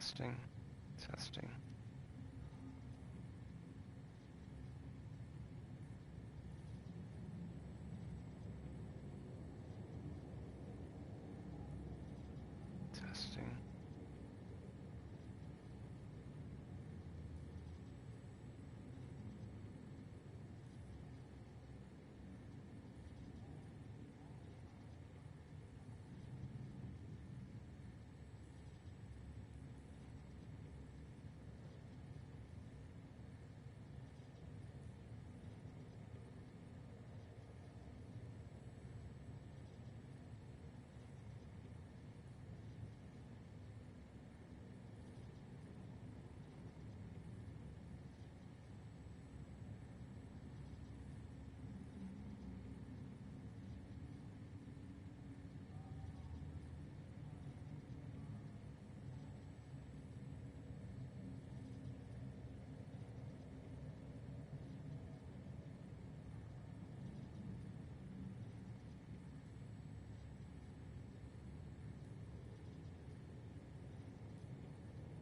Testing. Testing. Testing.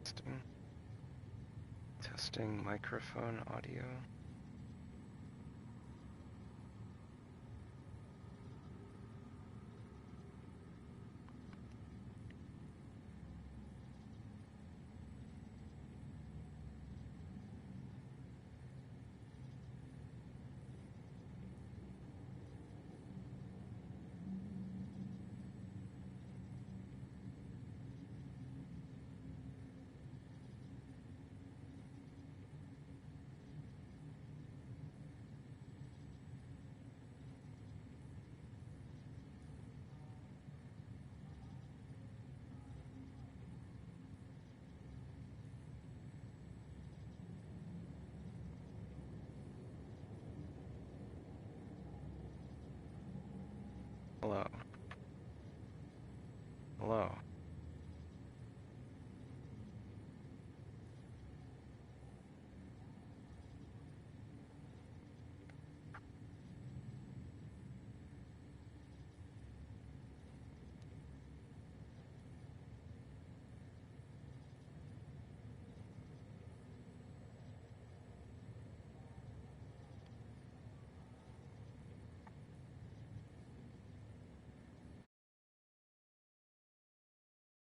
Testing. Testing microphone audio. Hello. Hello.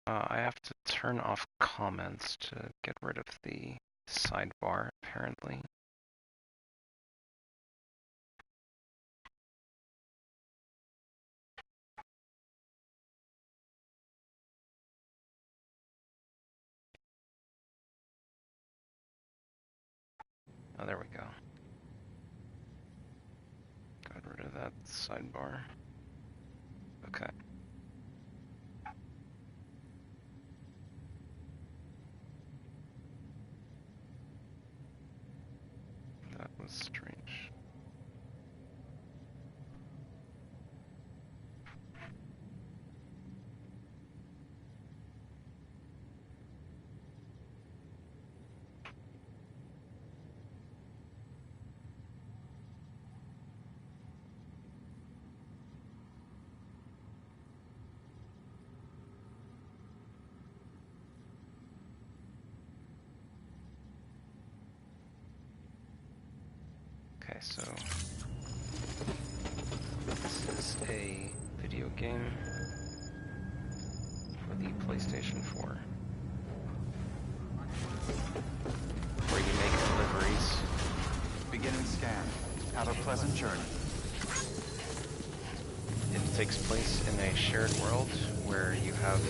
I have to turn off comments to get rid of the sidebar, apparently. Oh, there we go. Got rid of that sidebar. Okay. That was strange. Okay, so this is a video game for the PlayStation 4 where you make deliveries. Beginning scan. Have a pleasant journey. It takes place in a shared world where you have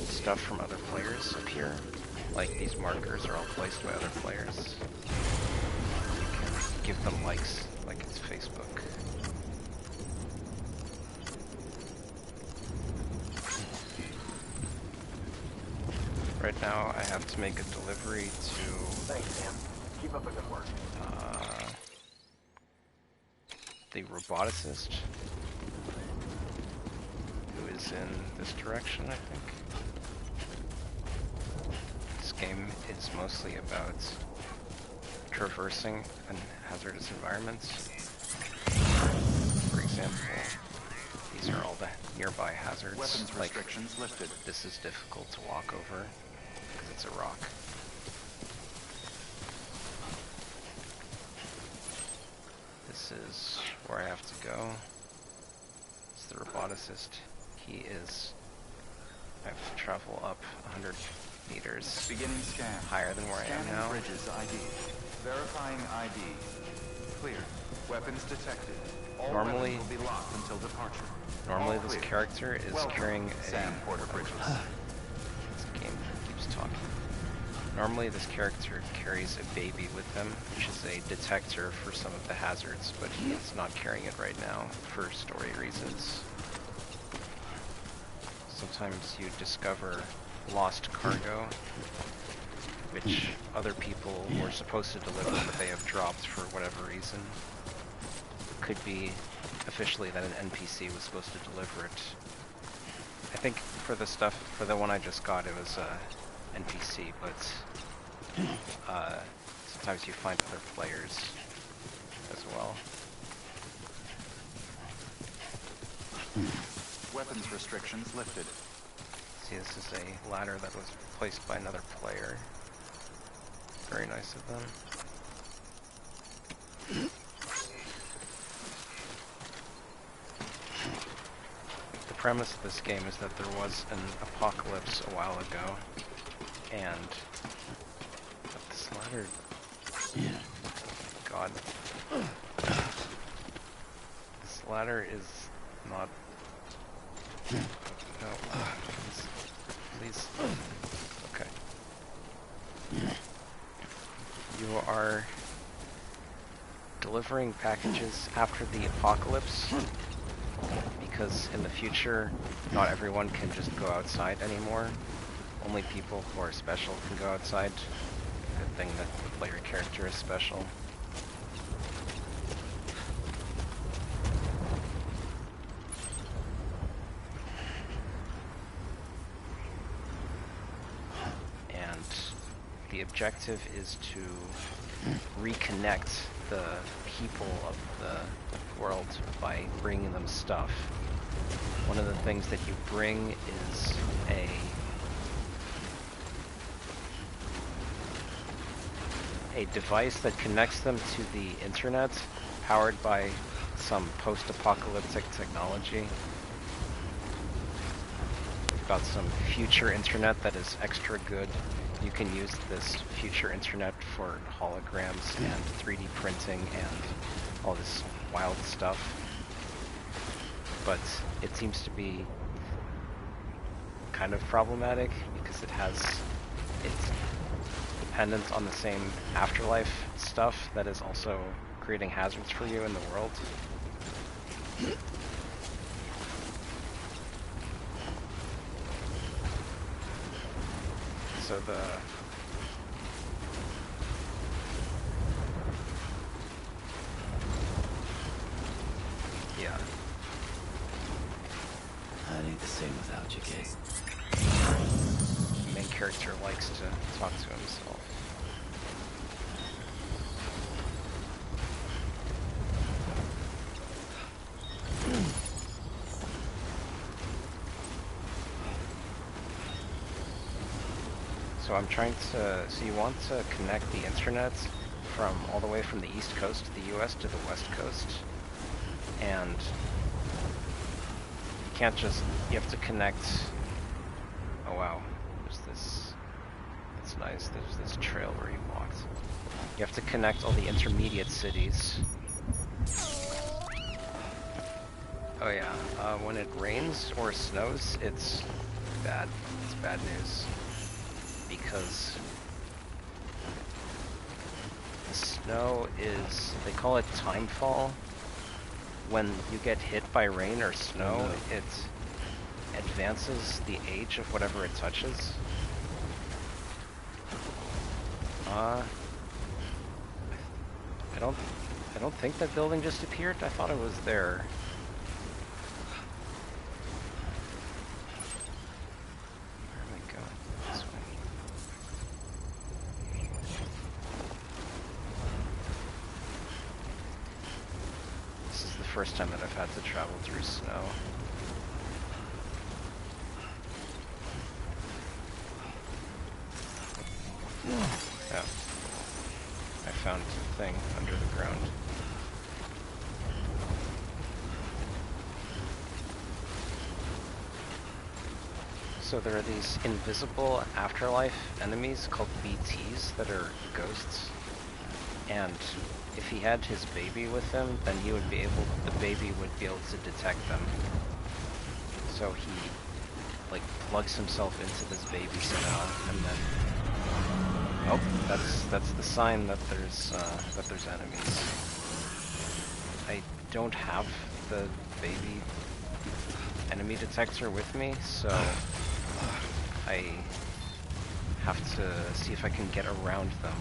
stuff from other players appear. Like these markers are all placed by other players. You can give them likes, like it's Facebook. Right now I have to make a delivery to... Thanks, Sam. Keep up the good work. The roboticist, who is in this direction, I think. This game is mostly about traversing hazardous environments. For example, these are all the nearby hazards. Weapons like, restrictions lifted. this is difficult to walk over because it's it's a rock. This is where I have to go. It's the roboticist. He is... I have to travel up 100 meters. Beginning scan. Higher than where I am now. Bridges ID. Verifying ID. Clear. Weapons detected. All Normally- weapons will be locked until departure. Normally All this clear. character is Welcome, carrying a... Sam Porter Bridges. This game keeps talking. Normally this character carries a baby with him, which is a detector for some of the hazards, but he is not carrying it right now for story reasons. Sometimes you discover lost cargo, which other people were supposed to deliver, but they have dropped for whatever reason. It could be officially that an NPC was supposed to deliver it. I think for the stuff, for the one I just got, it was NPC, but sometimes you find other players as well. Weapons restrictions lifted. See, this is a ladder that was placed by another player. Very nice of them. The premise of this game is that there was an apocalypse a while ago, and this ladder... God. This ladder is not... No, please. Okay. You are delivering packages after the apocalypse, because in the future, not everyone can just go outside anymore. Only people who are special can go outside. Good thing that the player character is special. The objective is to reconnect the people of the world by bringing them stuff. One of the things that you bring is a device that connects them to the internet, powered by some post-apocalyptic technology. We've got some future internet that is extra good. You can use this future internet for holograms and 3D printing and all this wild stuff. But it seems to be kind of problematic because it has its dependence on the same afterlife stuff that is also creating hazards for you in the world. So yeah. That ain't the same without you, kid. The main character likes to talk to himself. So I'm trying to, so you want to connect the internet from all the way from the East Coast of the US to the West Coast. And you can't just, you have to connect, oh wow, there's this, that's nice, there's this trail where you walked. You have to connect all the intermediate cities. Oh yeah, when it rains or snows, it's bad. It's bad news. Because the snow is, they call it timefall. When you get hit by rain or snow, it advances the age of whatever it touches. I don't think that building just appeared. I thought it was there. First time that I've had to travel through snow. thing under the ground. So there are these invisible afterlife enemies called BTs that are ghosts. And if he had his baby with him, then he would be able, the baby would be able to detect them. So he, like, plugs himself into this baby somehow, and then, oh, that's the sign that there's enemies. I don't have the baby enemy detector with me, so I have to see if I can get around them.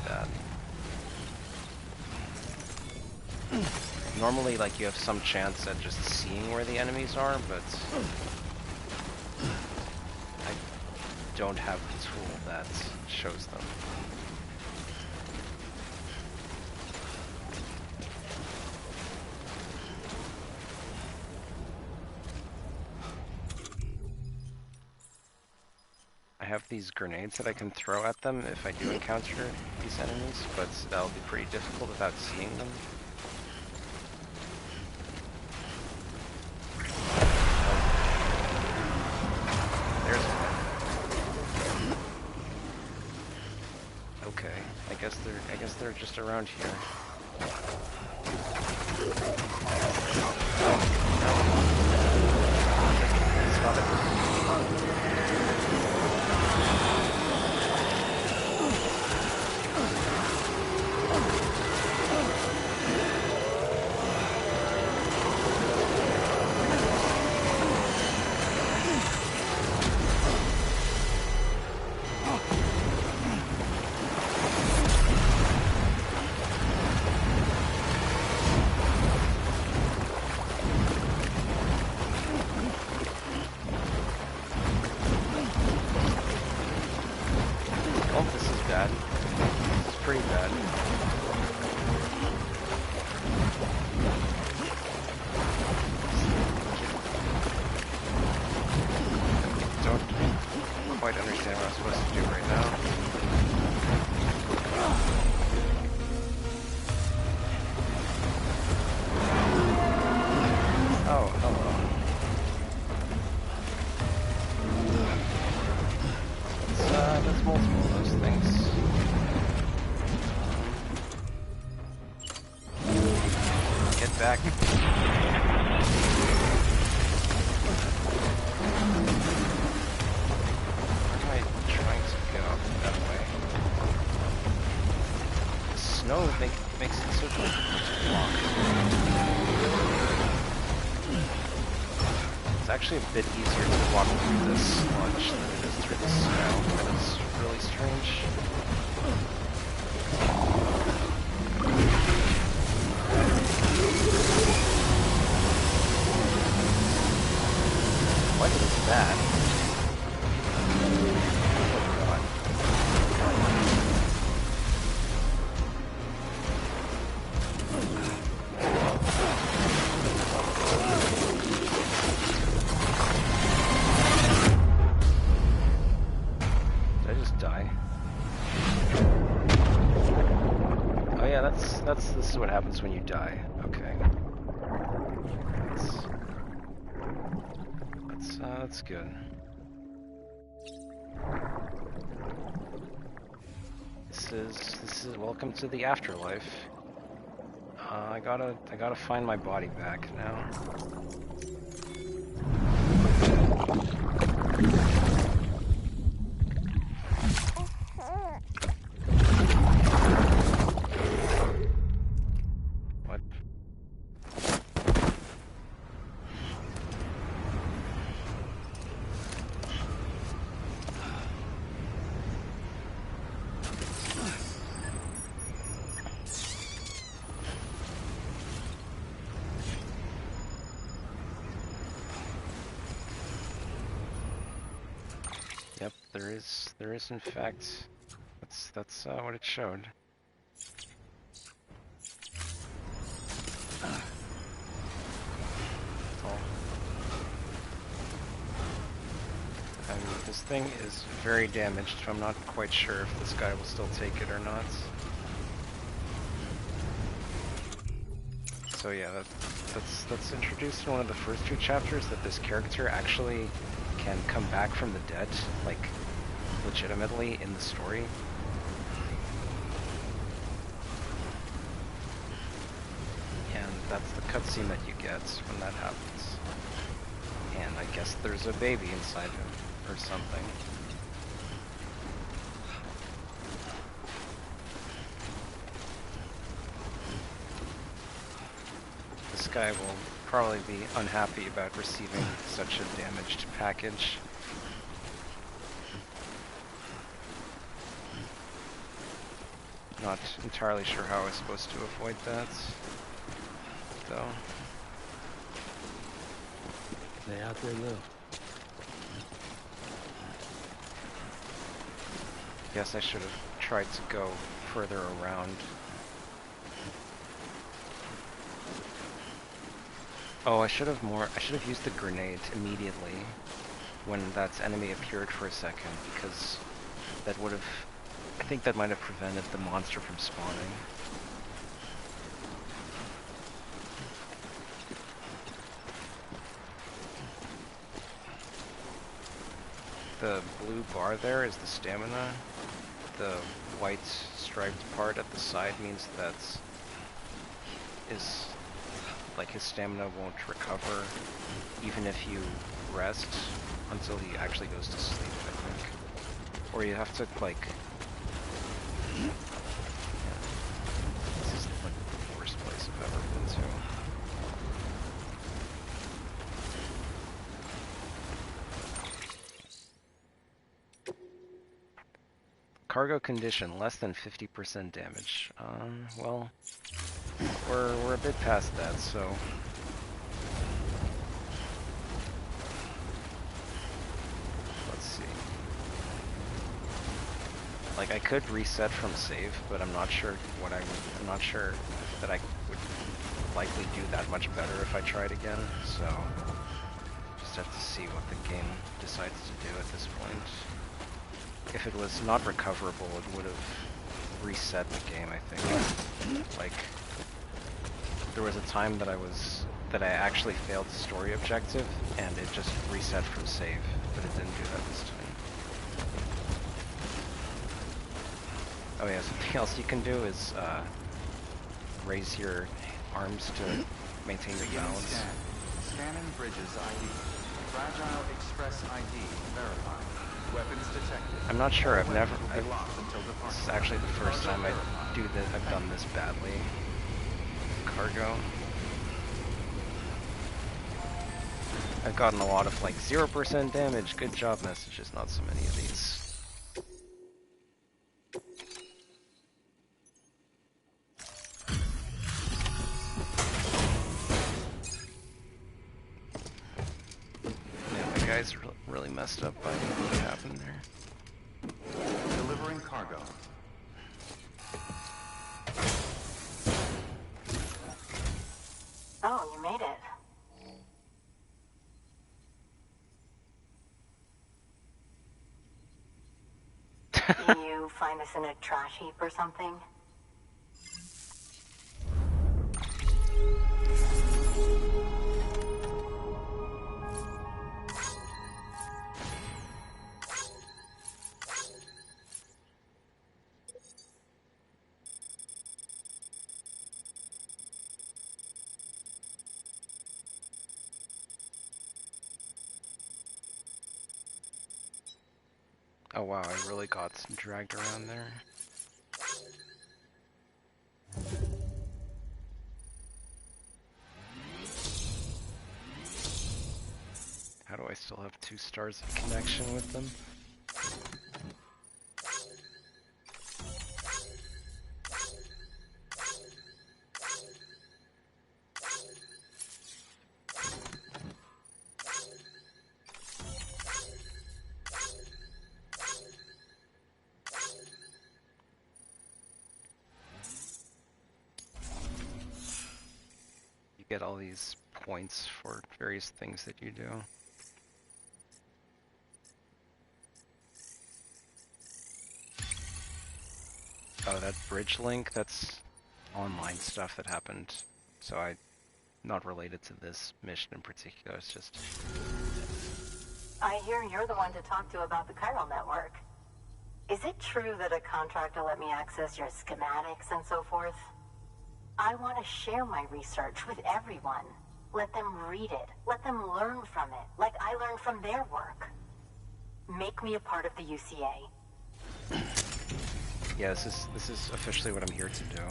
Bad. Normally, like, you have some chance at just seeing where the enemies are, but I don't have the tool that shows them. I have these grenades that I can throw at them if I do encounter these enemies, but that'll be pretty difficult without seeing them. Oh. There's one. Okay, I guess they're just around here. Oh, no. Stop it. Quite understand what I'm supposed to do right now. Oh, hello. Let's multiple of those things. Get back. Makes it so difficult to walk. It's actually a bit easier to walk through this sludge than it is through the snow, and it's really strange. What is that? This is what happens when you die. Okay. That's good. This is welcome to the afterlife. I gotta find my body back now. Yep, there is in fact. That's what it showed. I'm This thing is very damaged, so I'm not quite sure if this guy will still take it or not. So yeah, that's introduced in one of the first two chapters, that this character actually can come back from the dead, like, legitimately in the story. And that's the cutscene that you get when that happens. And I guess there's a baby inside him, or something. This guy will probably be unhappy about receiving such a damaged package. Not entirely sure how I was supposed to avoid that, though. They out there, Lou. Guess I should have tried to go further around. Oh, I should have used the grenade immediately when that enemy appeared for a second, because that would have, I think that might have prevented the monster from spawning. The blue bar there is the stamina. The white striped part at the side means that his stamina won't recover even if you rest until he actually goes to sleep, I think. Or you have to, like... Yeah. This is like the worst place I've ever been to. Cargo condition, less than 50% damage. Well, we're a bit past that, so... Let's see. Like, I could reset from save, but I'm not sure I'm not sure that I would likely do that much better if I tried again, so... Just have to see what the game decides to do at this point. If it was not recoverable, it would have reset the game, I think. Like, there was a time that I actually failed the story objective, and it just reset from save, but it didn't do that this time. Oh yeah, something else you can do is raise your arms to maintain your balance. Scanning bridges ID. Fragile Express ID verified. Weapons detected. I'm not sure. This is actually the first time I've done this badly. Cargo. I've gotten a lot of like 0% damage, good job messages, not so many of these. Yeah, the guy's really messed up by what happened there. Delivering cargo. Oh, you made it. You find us in a trash heap or something? Oh wow, I really got dragged around there. How do I still have 2 stars of connection with them? Get all these points for various things that you do. Oh, that bridge link, that's online stuff that happened. So not related to this mission in particular, it's just... I hear you're the one to talk to about the chiral network. Is it true that a contractor let me access your schematics and so forth? I want to share my research with everyone. Let them read it. Let them learn from it, like I learned from their work. Make me a part of the UCA. Yeah, this is officially what I'm here to do.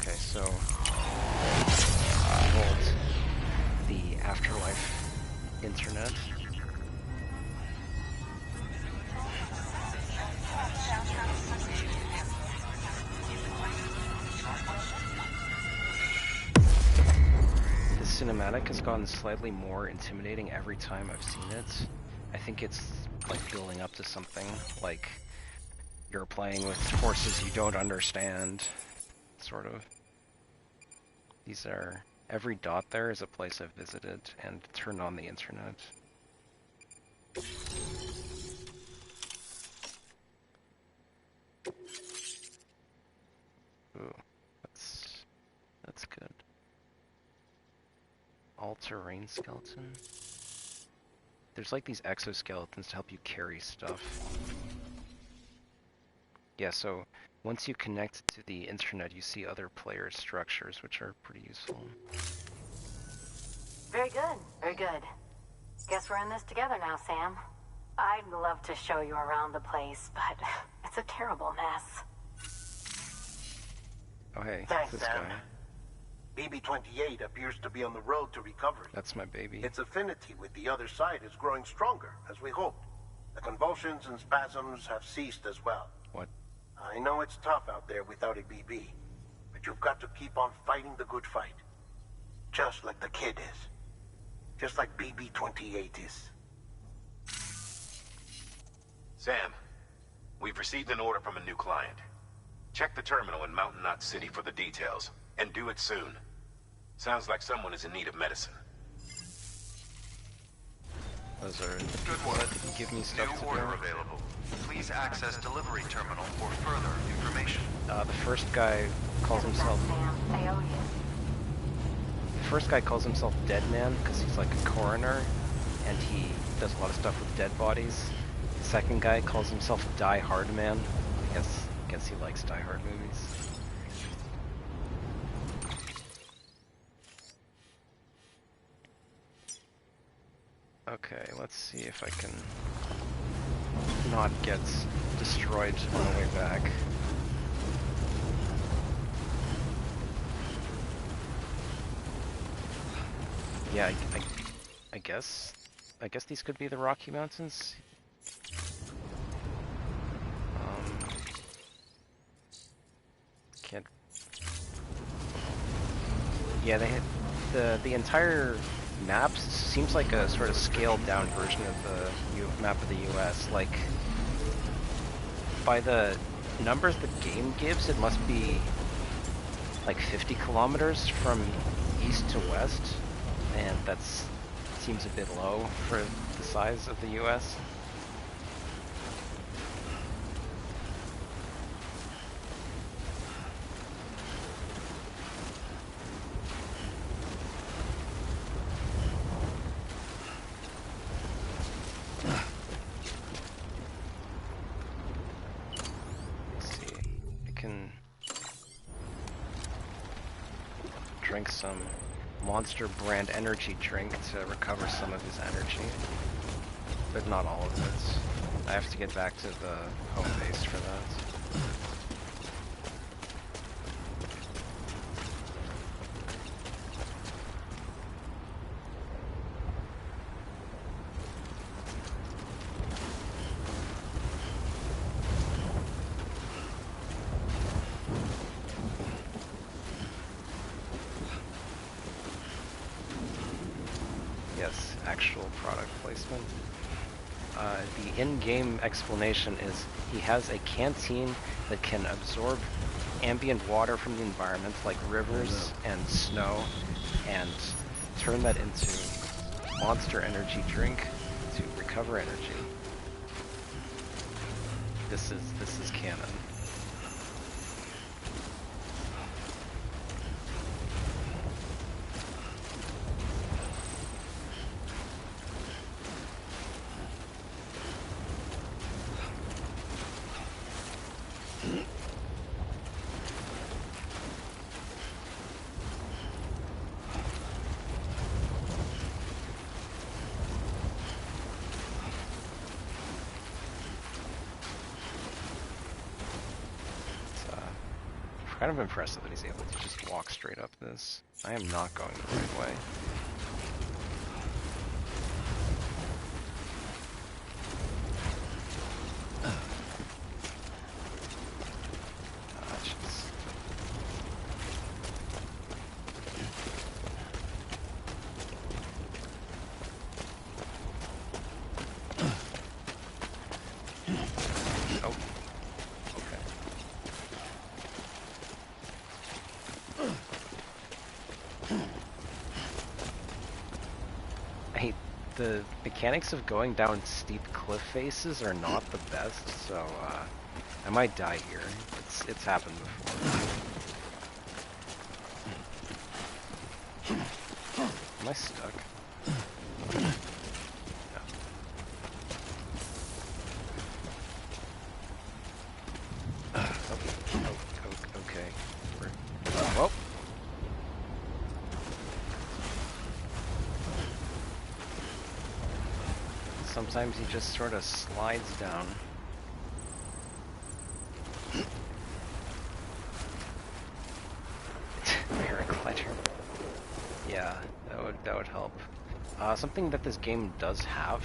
Okay, so hold the afterlife internet. The cinematic has gotten slightly more intimidating every time I've seen it. I think it's like building up to something, like you're playing with forces you don't understand, sort of. These are... every dot there is a place I've visited and turned on the internet. Ooh, that's good. All-terrain skeleton? There's like these exoskeletons to help you carry stuff. Yeah, so once you connect to the internet, you see other players' structures, which are pretty useful. Very good, very good. Guess we're in this together now, Sam. I'd love to show you around the place, but it's a terrible mess. Oh hey, Thanks, this Sam. guy. BB-28 appears to be on the road to recovery. That's my baby. Its affinity with the other side is growing stronger, as we hoped. The convulsions and spasms have ceased as well. What? I know it's tough out there without a BB, but you've got to keep on fighting the good fight. Just like the kid is. Just like BB-28 is. Sam, we've received an order from a new client. Check the terminal in Mountain Knot City for the details, and do it soon. Sounds like someone is in need of medicine. Those are... Good work. Give me stuff to New order do. available. Please access delivery terminal for further information. The first guy calls himself... Sam, I owe you. The first guy calls himself Deadman because he's like a coroner, and he does a lot of stuff with dead bodies. The second guy calls himself Die Hard Man. I guess he likes Die Hard movies. Okay, let's see if I can not get destroyed on the way back. Yeah, I guess these could be the Rocky Mountains. Can't. Yeah, they had the entire map seems like a sort of scaled down version of the map of the US. Like, by the numbers the game gives, it must be like 50 kilometers from east to west, and that's seems a bit low for the size of the US. Drink some Monster brand energy drink to recover some of his energy, but not all of it. I have to get back to the home base for that. Yes, actual product placement. The in-game explanation is he has a canteen that can absorb ambient water from the environment, like rivers and snow, and turn that into Monster energy drink to recover energy. This is canon. Kind of impressive that he's able to just walk straight up this. I am not going the right way. The mechanics of going down steep cliff faces are not the best, so I might die here. It's happened before. Am I stuck? No. Okay. Whoa. Sometimes he just sort of slides down. Paraglider. Yeah, that would help. Something that this game does have,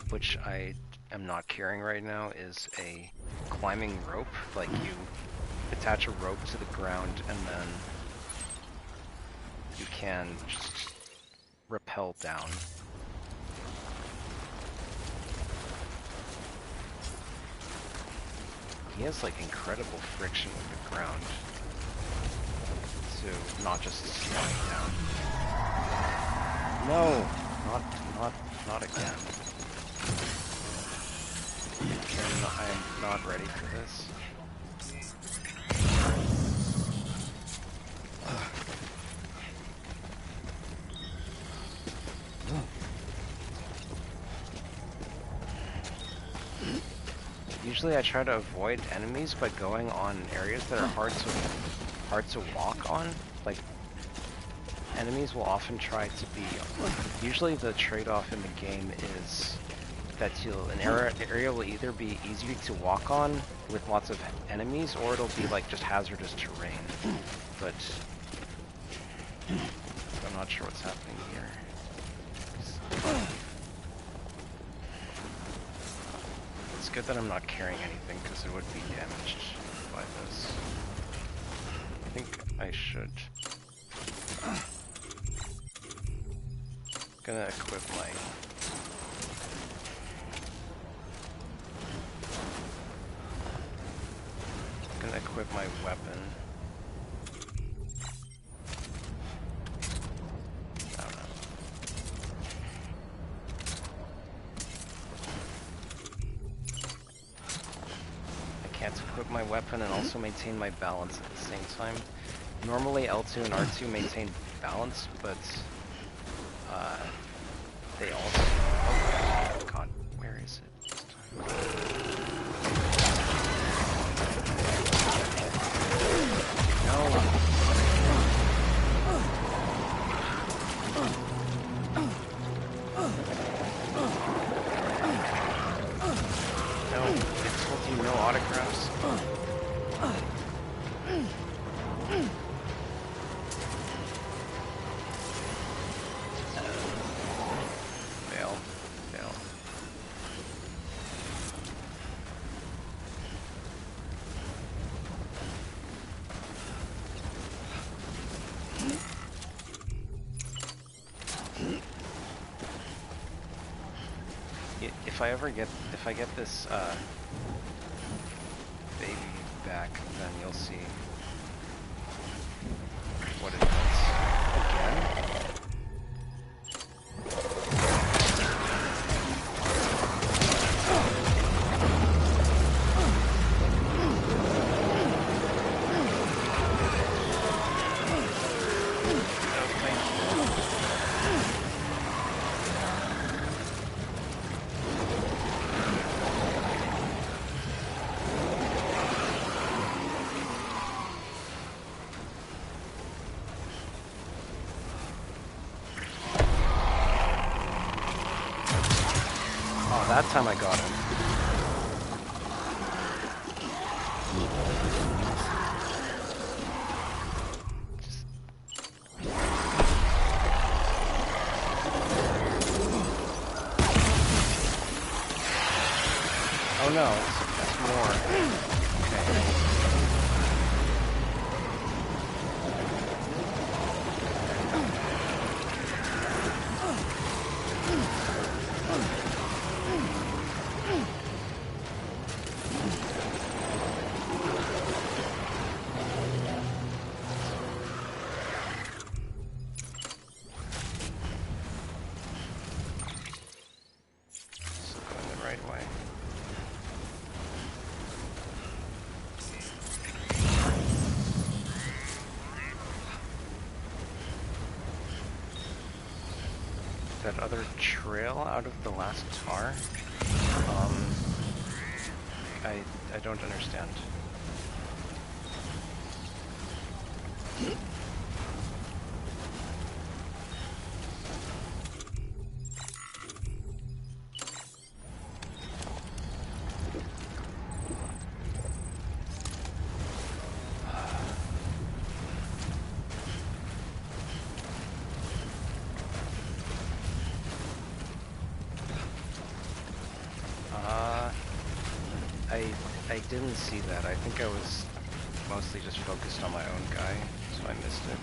which I am not carrying right now, is a climbing rope. Like, you attach a rope to the ground and then you can just rappel down. He has like incredible friction with the ground, so not just sliding down. No, not again. I am not ready for this. Usually I try to avoid enemies by going on areas that are hard to walk on. Like, enemies will often try to be... Usually the trade-off in the game is that an area will either be easier to walk on with lots of enemies, or it'll be like just hazardous terrain. But I'm not sure what's happening here. It's good that I'm not carrying anything, because it would be damaged by this. I think I should. Gonna equip my... Gonna equip my weapon. My weapon and also maintain my balance at the same time. Normally L2 and R2 maintain balance, but they also... Oh god, where is it? No. No, it told you no autographs. Fail. If I get this baby back, then you'll see what it does. Again? That time I got him. Oh no, that's more. Okay. Still going the right way. That other trail out of the last tar? I don't understand. I didn't see that. I think I was mostly just focused on my own guy, so I missed it.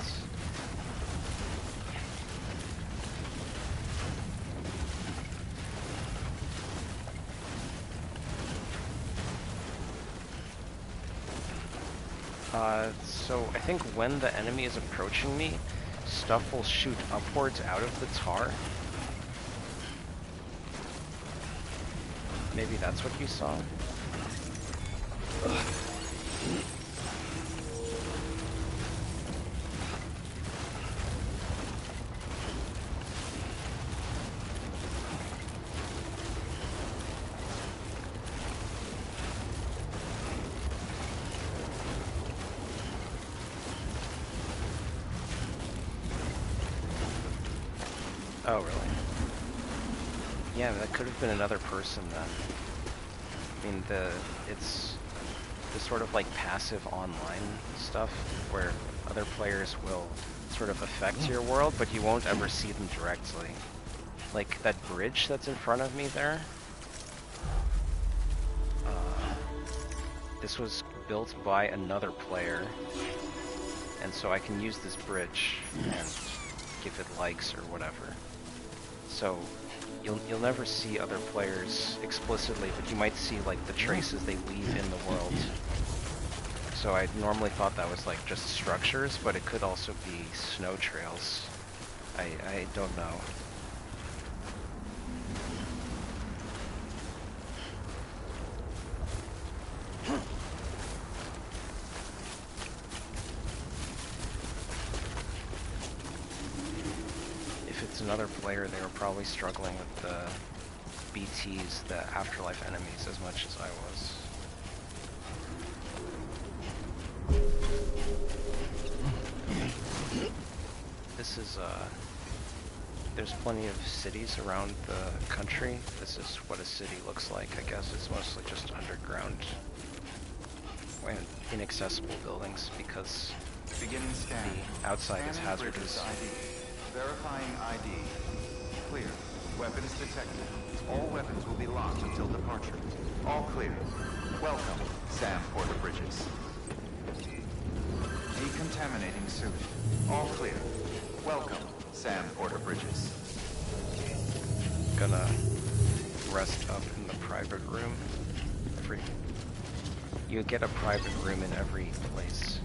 So I think when the enemy is approaching me, stuff will shoot upwards out of the tar. Maybe that's what you saw? Oh, really? Yeah, that could have been another person then. I mean, it's the sort of like passive online stuff where other players will sort of affect your world, but you won't ever see them directly. Like that bridge that's in front of me there. This was built by another player, and so I can use this bridge and give it likes or whatever. So you'll never see other players explicitly, but you might see like the traces they leave in the world. So I normally thought that was like just structures, but it could also be snow trails. I don't know. If it's another player, they were probably struggling with the BTs, the afterlife enemies, as much as I was. This is, there's plenty of cities around the country. This is what a city looks like. I guess it's mostly just underground and inaccessible buildings because Beginning scan. the outside is Scanning Bridges hazardous. ID. Verifying ID. Clear. Weapons detected. All weapons will be locked until departure. All clear. Welcome, Sam Porter Bridges. Decontaminating suit. All clear. Welcome, Sam Porter Bridges. Gonna rest up in the private room. You get a private room in every place.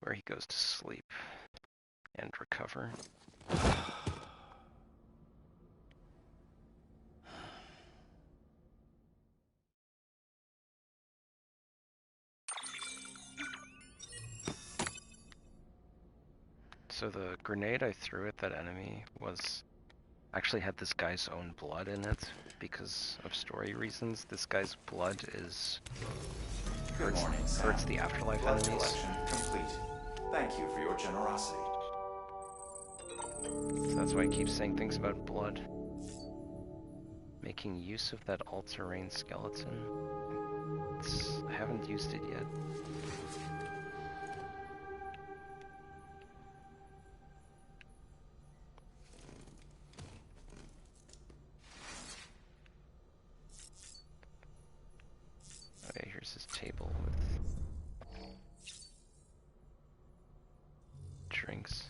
Where he goes to sleep and recover. So the grenade I threw at that enemy was actually had this guy's own blood in it because of story reasons. This guy's blood is Good morning, Sam. hurts the afterlife Blood enemies. collection complete. Thank you for your generosity. So that's why I keep saying things about blood. Making use of that all-terrain skeleton. I haven't used it yet. Okay, here's his table with drinks.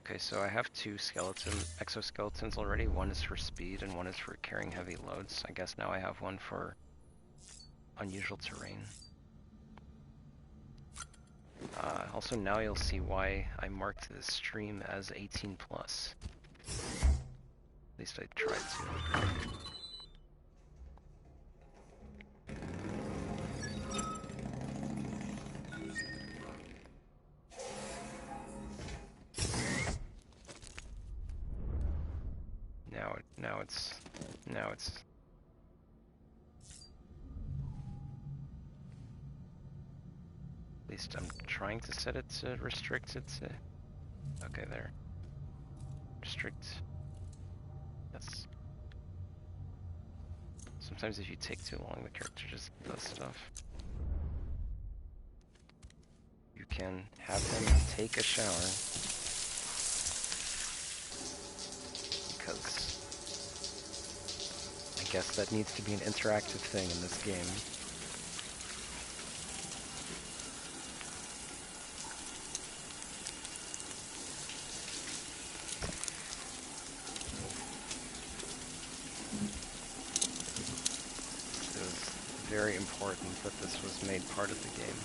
Okay, so I have two exoskeletons already. One is for speed and one is for carrying heavy loads. I guess now I have one for unusual terrain. Also now you'll see why I marked this stream as 18+. At least I tried to. Now it's at least I'm trying to set it to restrict it to, okay, there. Restrict. That's, sometimes if you take too long, the character just does stuff. You can have him take a shower, because I guess that needs to be an interactive thing in this game. It was very important that this was made part of the game.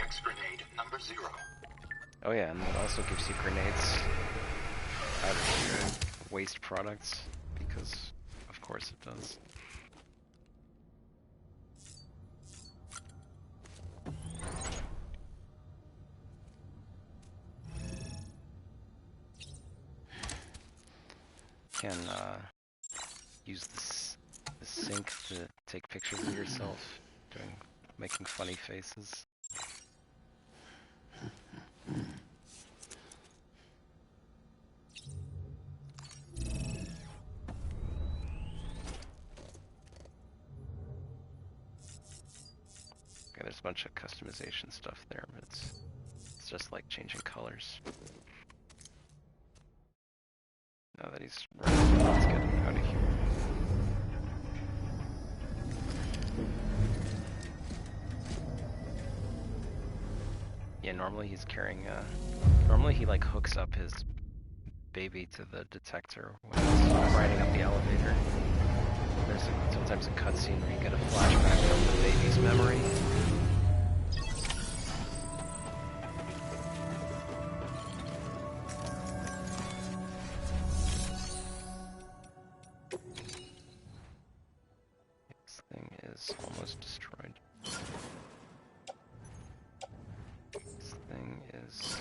EX grenade number 0. Oh yeah, and it also gives you grenades out of your waste products, because of course it does. You can use the sink to take pictures of yourself, making funny faces. Okay, there's a bunch of customization stuff there, but it's just like changing colors. Now that he's running, let's get him out of here. Yeah, normally he's carrying normally he like hooks up his baby to the detector when he's riding up the elevator. There's sometimes a cutscene where you get a flashback from the baby's memory. This thing is almost destroyed. This thing is...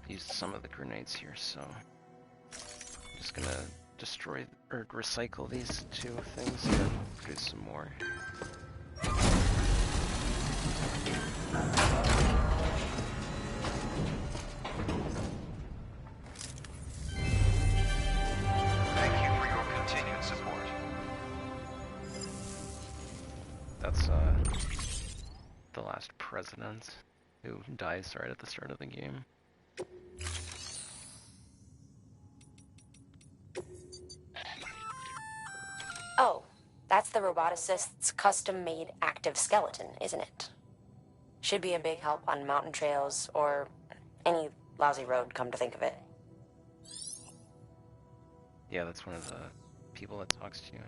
used some of the grenades here, so I'm just gonna destroy or recycle these two things and then produce some more. Thank you for your continued support. That's the last president who dies right at the start of the game. Oh, that's the roboticist's custom-made active skeleton, isn't it? Should be a big help on mountain trails or any lousy road, come to think of it. Yeah, that's one of the people that talks to you.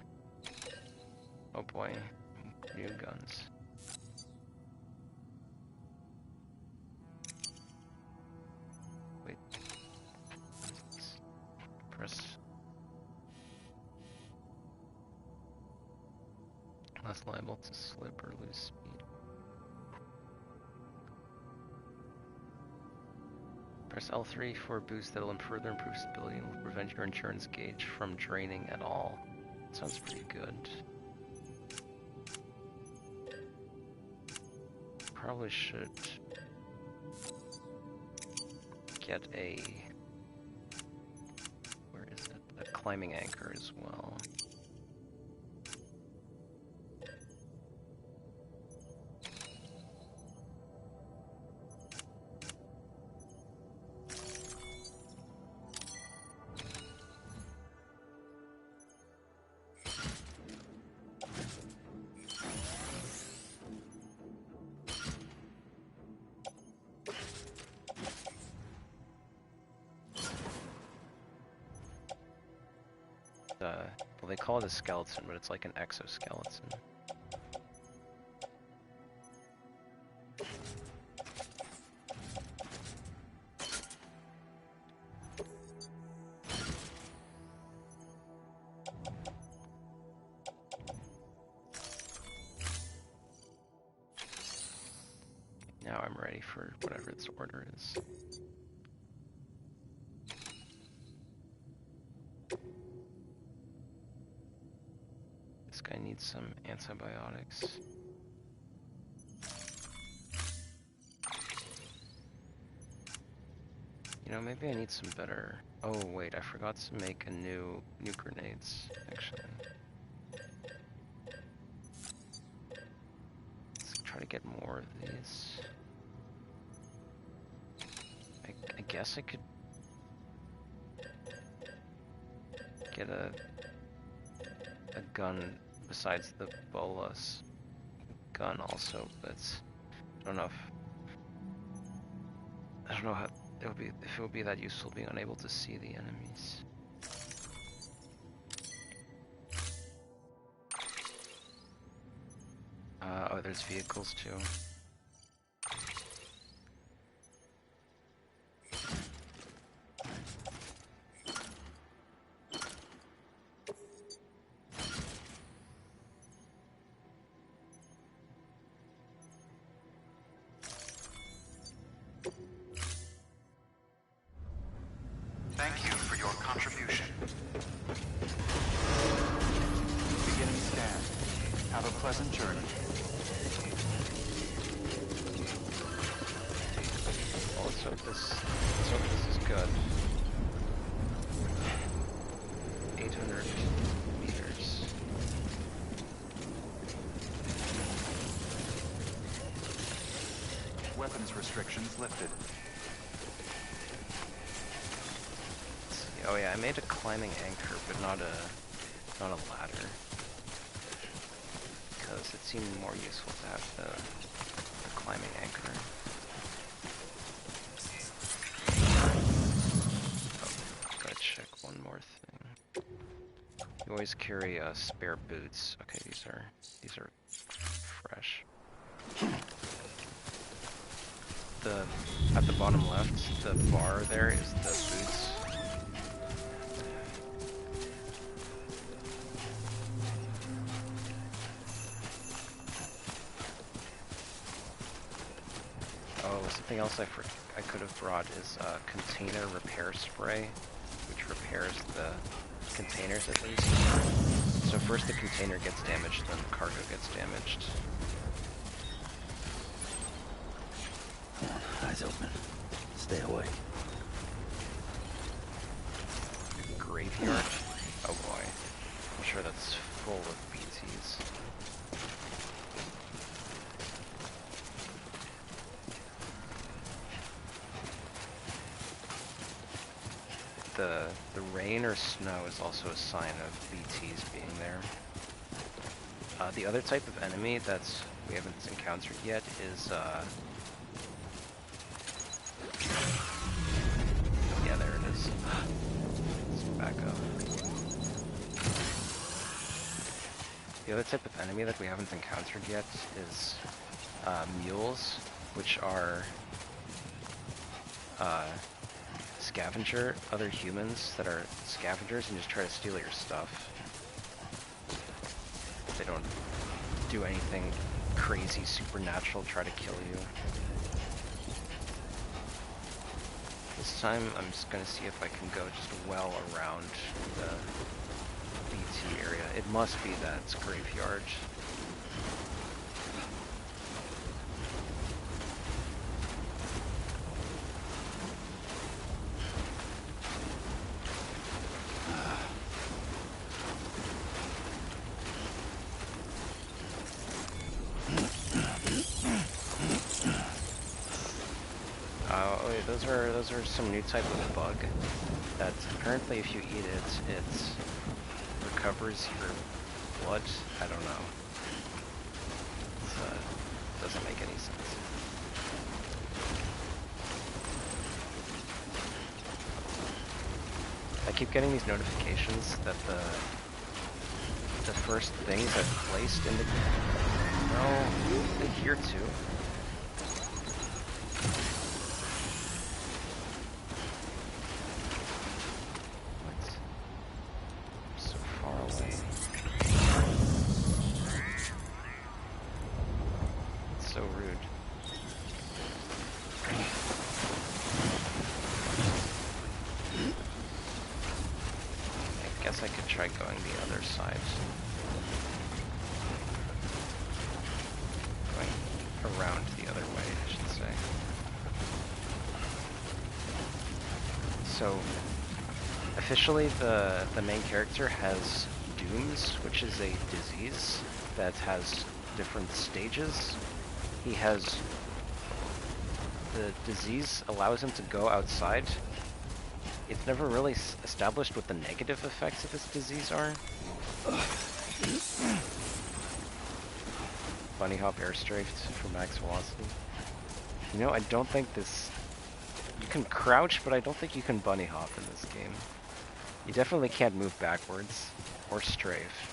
Oh boy, new guns. Wait. Press. Less liable to slip or lose speed. Press L3 for a boost that'll further improve stability and will prevent your insurance gauge from draining at all. Sounds pretty good. Probably should get a... where is it? A climbing anchor as well. Well, they call it a skeleton, but it's like an exoskeleton. Now I'm ready for whatever its order is. This guy needs some antibiotics. You know, maybe I need some better... Oh wait, I forgot to make a new grenades, actually. Let's try to get more of these. I guess I could get a gun besides the bolus gun also, but I don't know how it would be, if it would be that useful being unable to see the enemies. Oh, there's vehicles too. Thank you for your contribution. Beginning scan. Have a pleasant journey. Well, let's hope this is good. 800 meters. Weapons restrictions lifted. Oh yeah, I made a climbing anchor, but not a ladder, because it seemed more useful to have the climbing anchor. Oh, gotta check one more thing. You always carry spare boots. Okay, these are fresh. At the bottom left, the bar there is the boots. Oh, something else I could have brought is a container repair spray, which repairs the containers at least. So first the container gets damaged, then the cargo gets damaged. Eyes open. Stay away. Graveyard? Oh boy. I'm sure that's full of BTs. The rain or snow is also a sign of BTs being there. The other type of enemy that we haven't encountered yet is, yeah, there it is. Let's back up. The other type of enemy that we haven't encountered yet is mules, which are other humans that are scavengers and just try to steal your stuff. They don't do anything crazy, supernatural, try to kill you. This time I'm just gonna see if I can go just well around the BT area. It must be that graveyard. Those are some new type of bug that apparently if you eat it, it recovers your blood. I don't know. It doesn't make any sense. I keep getting these notifications that the first things I've placed in the... No, they here too. Officially, the main character has dooms, which is a disease that has different stages. He has... The disease allows him to go outside. It's never really established what the negative effects of this disease are. Bunny hop airstrafed for max velocity. You know, I don't think this... You can crouch, but I don't think you can bunny hop in this game. You definitely can't move backwards, or strafe.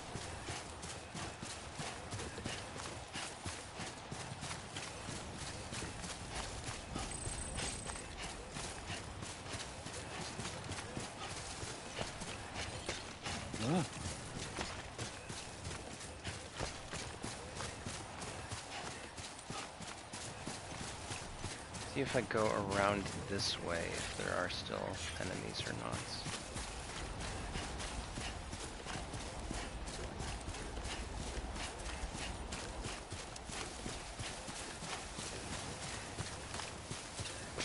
See if I go around this way, if there are still enemies or not.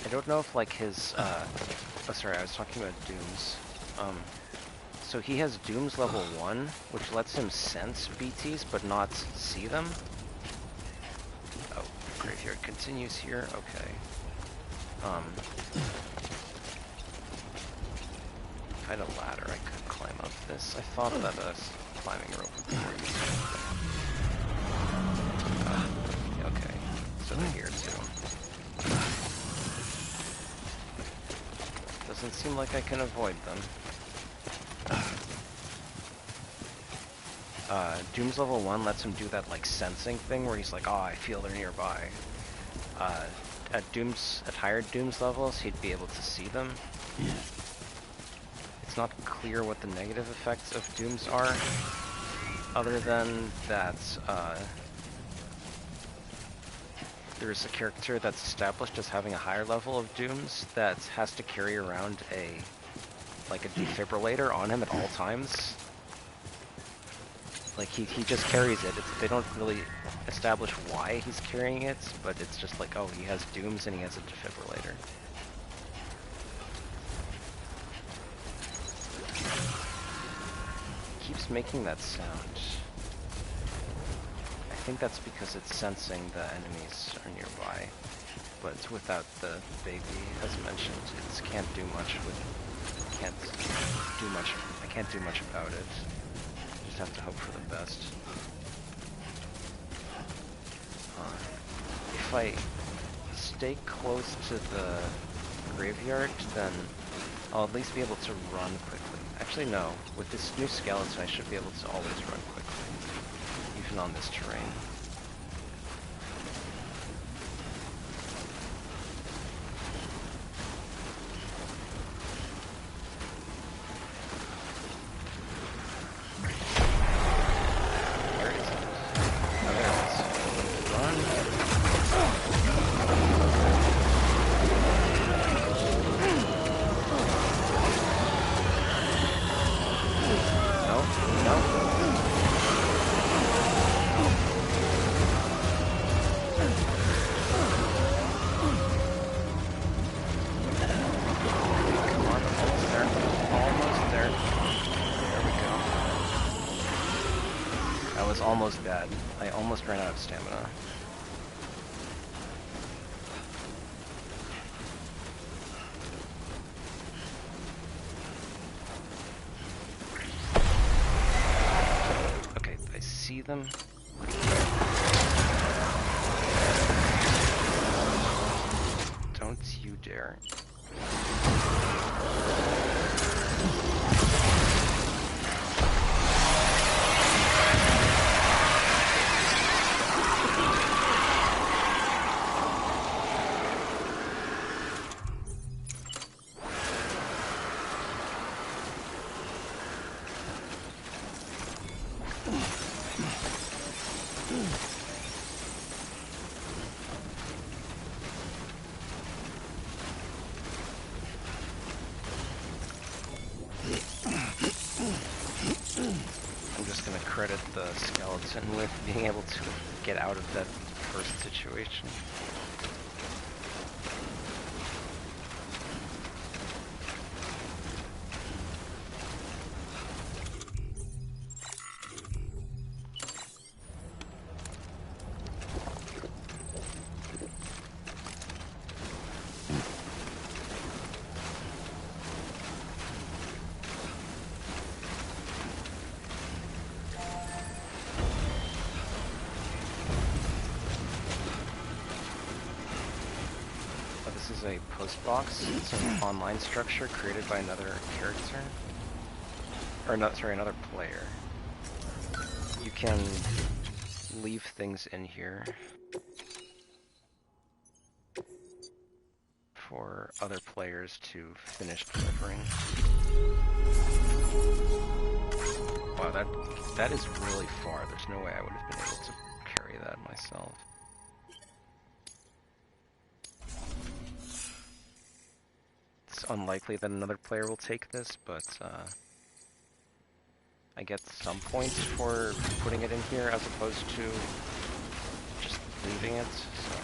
I don't know if like his, oh sorry, I was talking about dooms. So he has dooms level 1, which lets him sense BTs but not see them. Oh, graveyard continues here, okay. If I had a ladder, I could climb up this. I thought that a climbing rope would be more useful. Okay, so they're here too. Doesn't seem like I can avoid them. Doom's level 1 lets him do that like sensing thing where he's like, oh, I feel they're nearby. At higher Doom's levels, he'd be able to see them. Yeah. It's not clear what the negative effects of Dooms are, other than that there's a character that's established as having a higher level of Dooms that has to carry around a defibrillator on him at all times. Like he just carries it. They don't really establish why he's carrying it, but it's just like, oh, he has Dooms and he has a defibrillator. It keeps making that sound. I think that's because it's sensing the enemies are nearby. But without the baby, as mentioned, it can't do much I can't do much about it. Have to hope for the best. if I stay close to the graveyard, then I'll at least be able to run quickly. Actually, no. With this new skeleton, I should be able to always run quickly, even on this terrain. Almost bad. I almost ran out of stamina. Okay, I see them. Don't you dare. Credit the skeleton with being able to get out of that first situation. This is a post box. It's an online structure created by another character. Or not, sorry, another player. You can leave things in here for other players to finish delivering. Wow, that is really far. There's no way I would have been able to carry that myself. It's unlikely that another player will take this, but I get some points for putting it in here as opposed to just leaving it, so.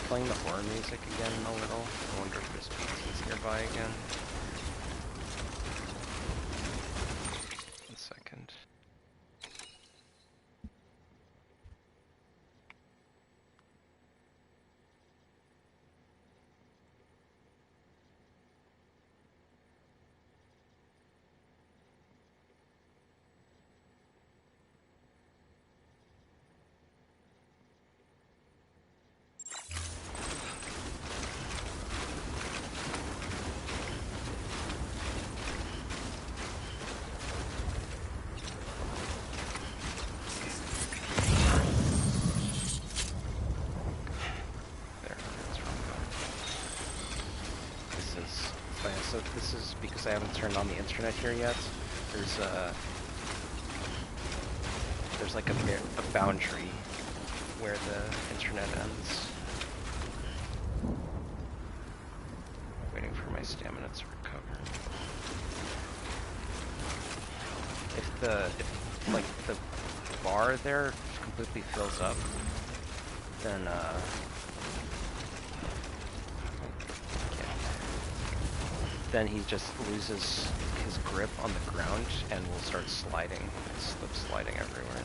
Playing the horror music again a little. I wonder if there's pieces nearby again. One second. So this is because I haven't turned on the internet here yet. There's like a boundary where the internet ends. Waiting for my stamina to recover. If like the bar there completely fills up, then then he just loses his grip on the ground and will start sliding, slip sliding everywhere.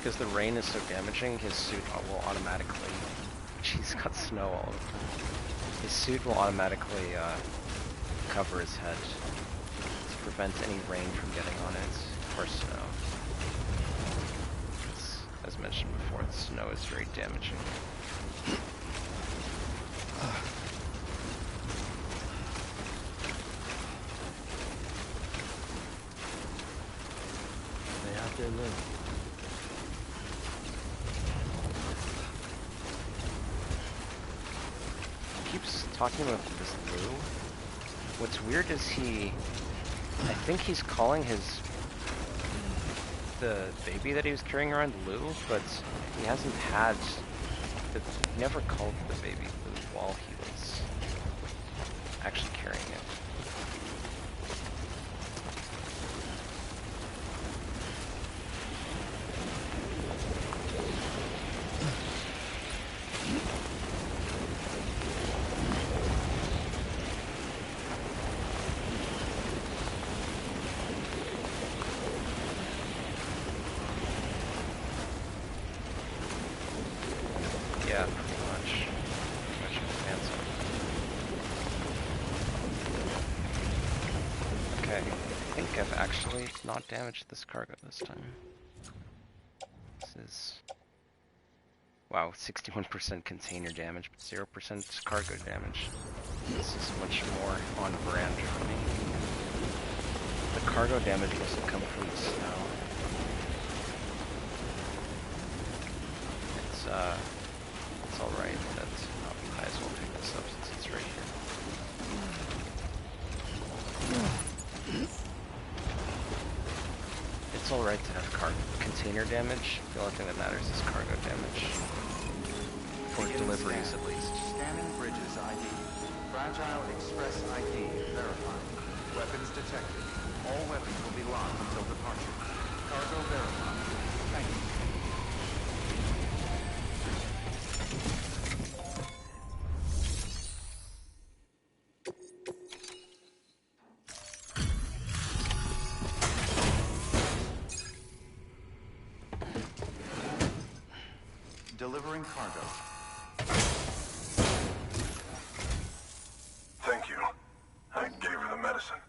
because the rain is so damaging, his suit will automatically... He's got snow all over him. His suit will automatically cover his head to prevent any rain from getting on it, or snow. As mentioned before, the snow is very damaging. Stay out there, look. Keeps talking about this Lou. What's weird is I think he's calling the baby that he was carrying around Lou, but he hasn't had, he never called the baby Lou while he was actually carrying it. Yeah, pretty much. Pretty much advancing. Okay, I think I've actually not damaged this cargo this time. This is... Wow, 61% container damage, but 0% cargo damage. This is much more on brand for me. The cargo damage must have come from the snow. It's alright, but we might as well pick this up since it's right here. It's alright to have container damage. The only thing that matters is cargo damage. For deliveries, at least. Scanning bridges ID. Fragile Express ID verified. Weapons detected. All weapons will be locked until departure. Cargo verified. Thank you. Delivering cargo. Thank you. I gave her the medicine.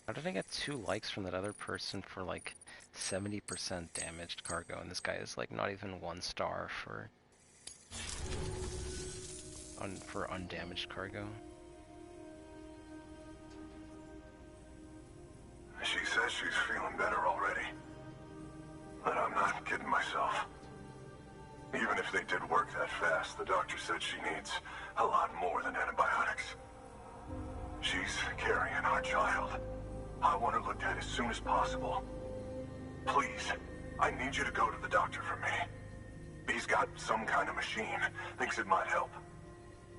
How did I get 2 likes from that other person for like 70% damaged cargo, and this guy is like not even 1 star for undamaged cargo? She says she's feeling better already. But I'm not kidding myself. Even if they did work that fast, the doctor said she needs a lot more than antibiotics. She's carrying our child. I want her looked at as soon as possible. Please, I need you to go to the doctor for me. He's got some kind of machine. Thinks it might help.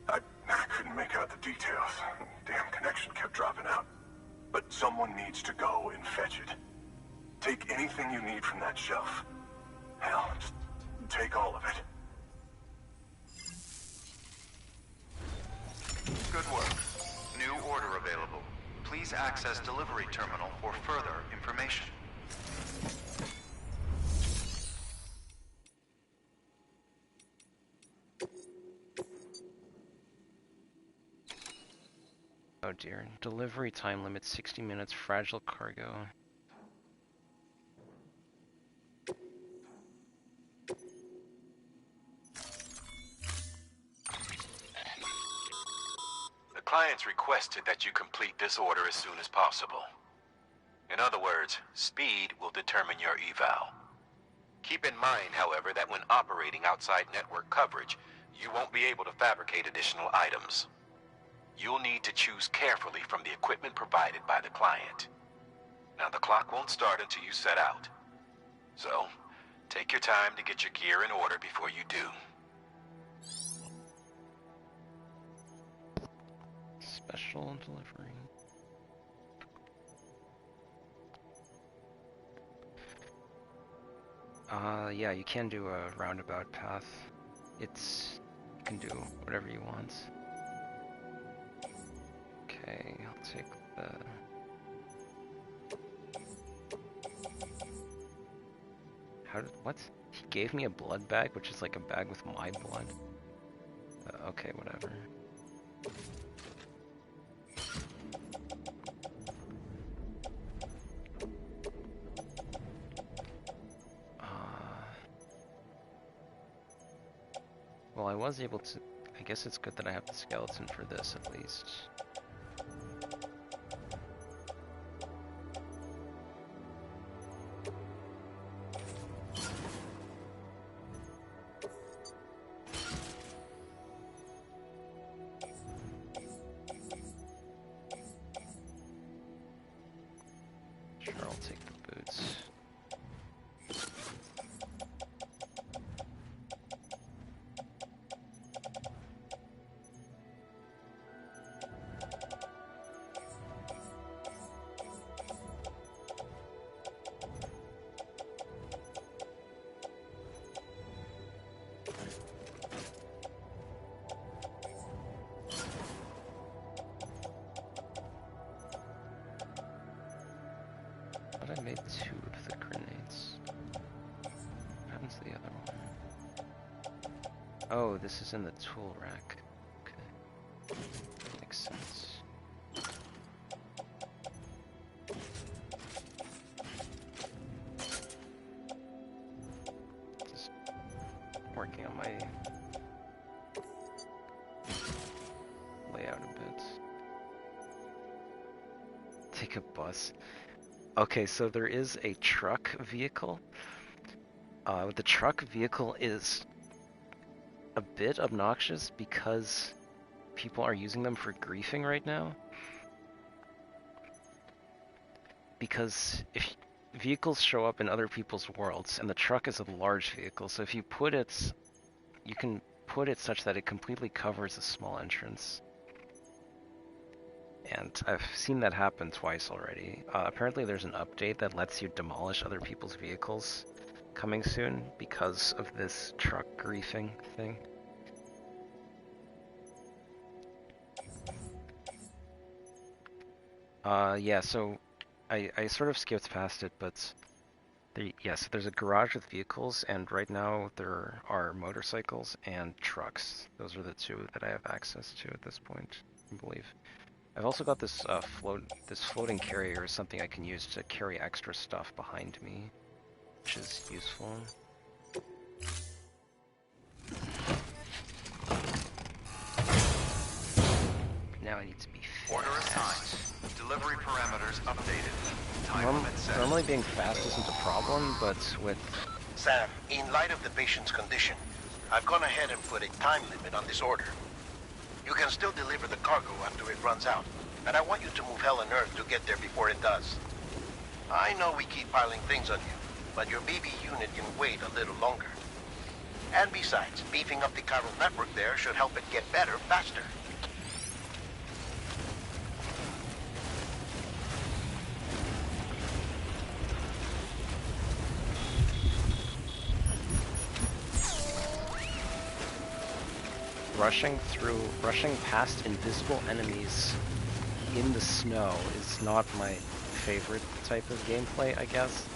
I couldn't make out the details. Damn connection kept dropping out. But someone needs to go and fetch it. Take anything you need from that shelf. Hell, just take all of it. Good work. New order available. Please access delivery terminal for further information. Oh dear. Delivery time limit 60 minutes, fragile cargo. The client's requested that you complete this order as soon as possible. In other words, speed will determine your eval. Keep in mind, however, that when operating outside network coverage, you won't be able to fabricate additional items. You'll need to choose carefully from the equipment provided by the client. Now, the clock won't start until you set out. So, take your time to get your gear in order before you do. Special delivery. Yeah, you can do a roundabout path. You can do whatever you want. Okay, I'll take the... what? He gave me a blood bag, which is like a bag with my blood? Okay, whatever. Well, I was able to... I guess it's good that I have the skeleton for this, at least. Sure, I'll take the boots. But I made 2 of the grenades. What happened to the other one? Oh, this is in the tool rack. Okay. Makes sense. Just working on my layout a bit. Take a bus. Okay, so there is a truck vehicle. The truck vehicle is a bit obnoxious because people are using them for griefing right now. Because if vehicles show up in other people's worlds, and the truck is a large vehicle, so if you put it, you can put it such that it completely covers a small entrance. And I've seen that happen twice already. Apparently there's an update that lets you demolish other people's vehicles coming soon because of this truck griefing thing. Yeah, so I sort of skipped past it, but yes, there's a garage with vehicles, and right now there are motorcycles and trucks. Those are the 2 that I have access to at this point, I believe. I've also got this floating carrier, something I can use to carry extra stuff behind me, which is useful. Now I need to be fast. Order assigned. Delivery parameters updated. Time limit set. Normally being fast isn't a problem, but with... Sam, in light of the patient's condition, I've gone ahead and put a time limit on this order. You can still deliver the cargo after it runs out, and I want you to move hell and earth to get there before it does. I know we keep piling things on you, but your BB unit can wait a little longer. And besides, beefing up the chiral network there should help it get better faster. Rushing past invisible enemies in the snow is not my favorite type of gameplay, I guess.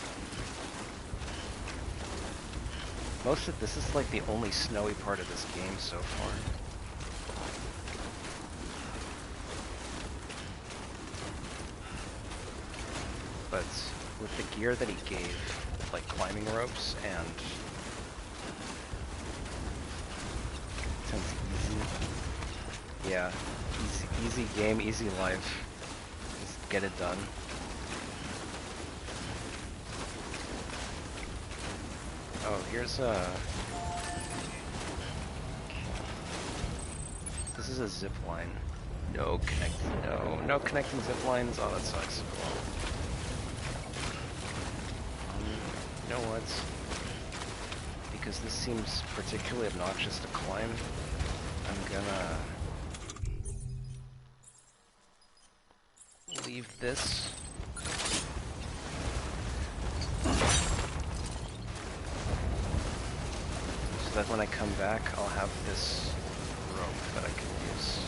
This is like the only snowy part of this game so far. But with the gear that he gave, like climbing ropes and sounds easy. Yeah, easy game, easy life. Just get it done. Oh, here's a... This is a zip line. No connecting. No connecting zip lines. Oh, that sucks. You know what? Because this seems particularly obnoxious to climb, I'm gonna leave this. So that when I come back, I'll have this rope that I can use.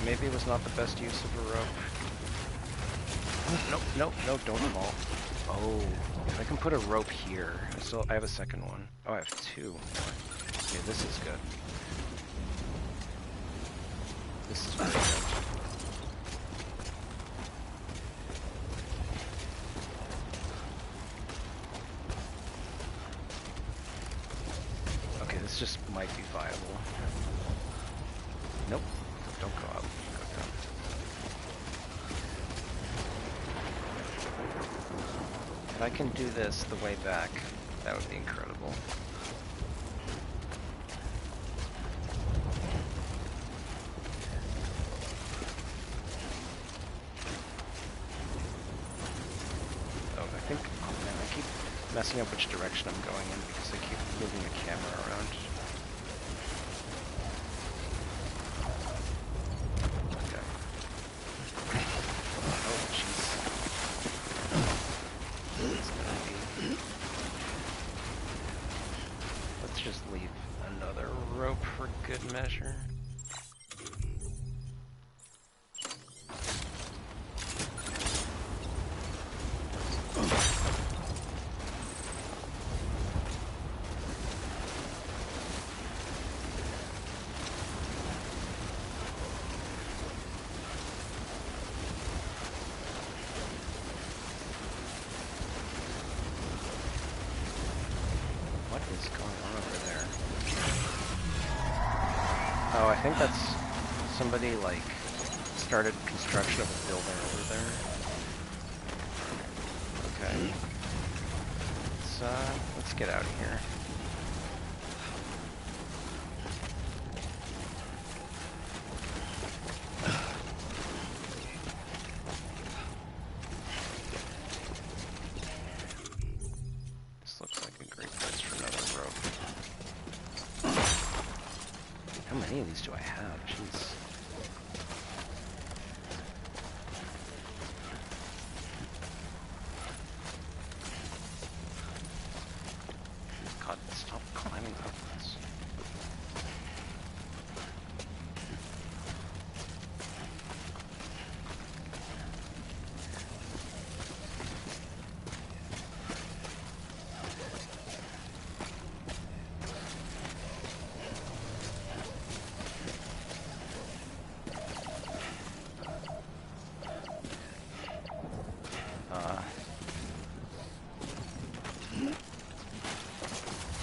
Maybe it was not the best use of a rope. Nope, don't fall. Oh, if I can put a rope here. I have a second one. Oh, I have two. Okay, this is good. This is very good. Okay, this just might be viable. Nope. Don't go up. Go down. If I can do this the way back, that would be incredible. Oh, I think... Oh man, I keep messing up which direction I'm going in because I keep moving the camera around. Measure. What is going on over there? Oh, I think that's somebody, like, started construction of a building over there. Okay. Let's get out of here. This looks like a great place for another rope. How many of these do I have? Jeez. God, stop climbing upwards.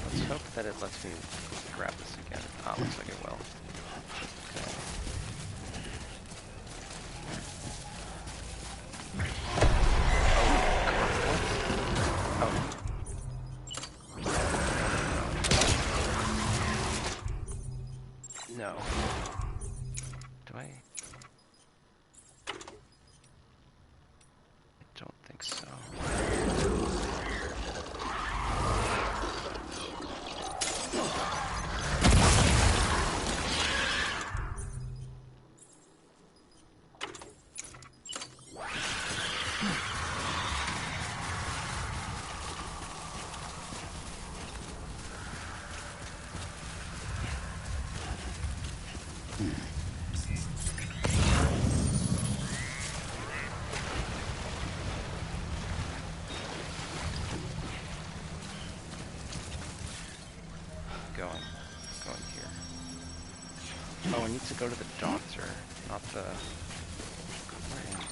Let's hope that it lets me grab this again. Ah, looks like it will. Okay. Oh. No. Do I? I don't think so. Going here. Oh, I need to go to the doctor, not the... Where am I?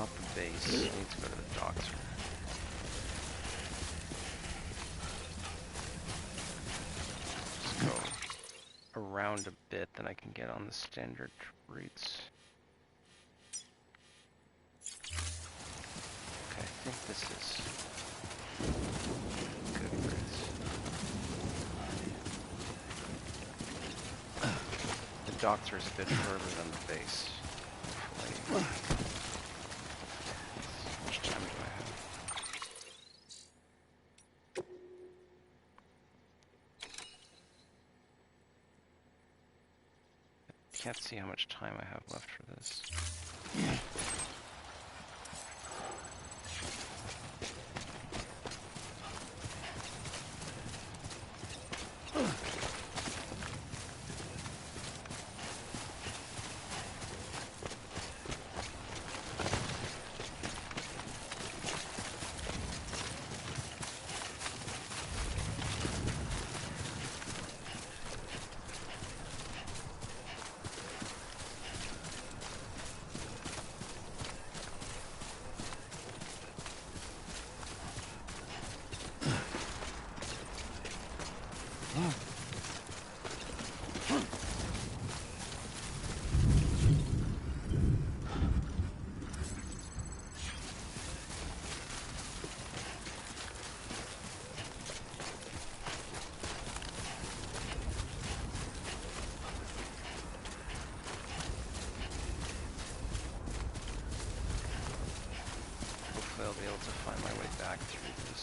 not the base. I need to go to the doctor. Just go around a bit, then I can get on the standard routes. Okay, I think this is good routes. The doctor is a bit further than the base. Hopefully. How much time do I have? I can't see how much time I have left for this. I'll be able to find my way back through this.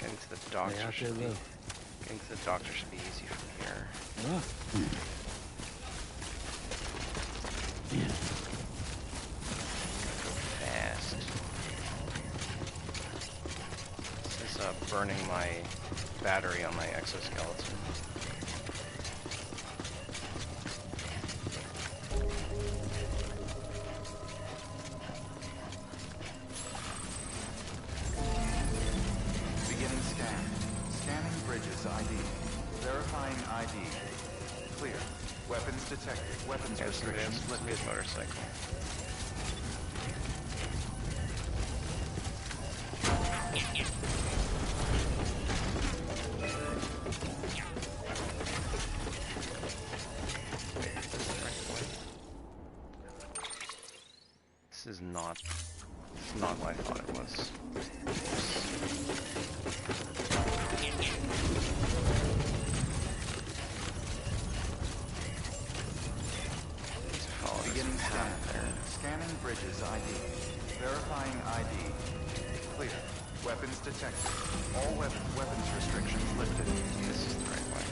Getting to the doctor should be easy from here. Go fast. This is burning my battery on my exoskeleton. Weapons restrictions lifted. Motorcycle. This is not what I thought it was. Scanning bridges ID. Verifying ID. Clear. Weapons detected. All weapons restrictions lifted. This is the right way.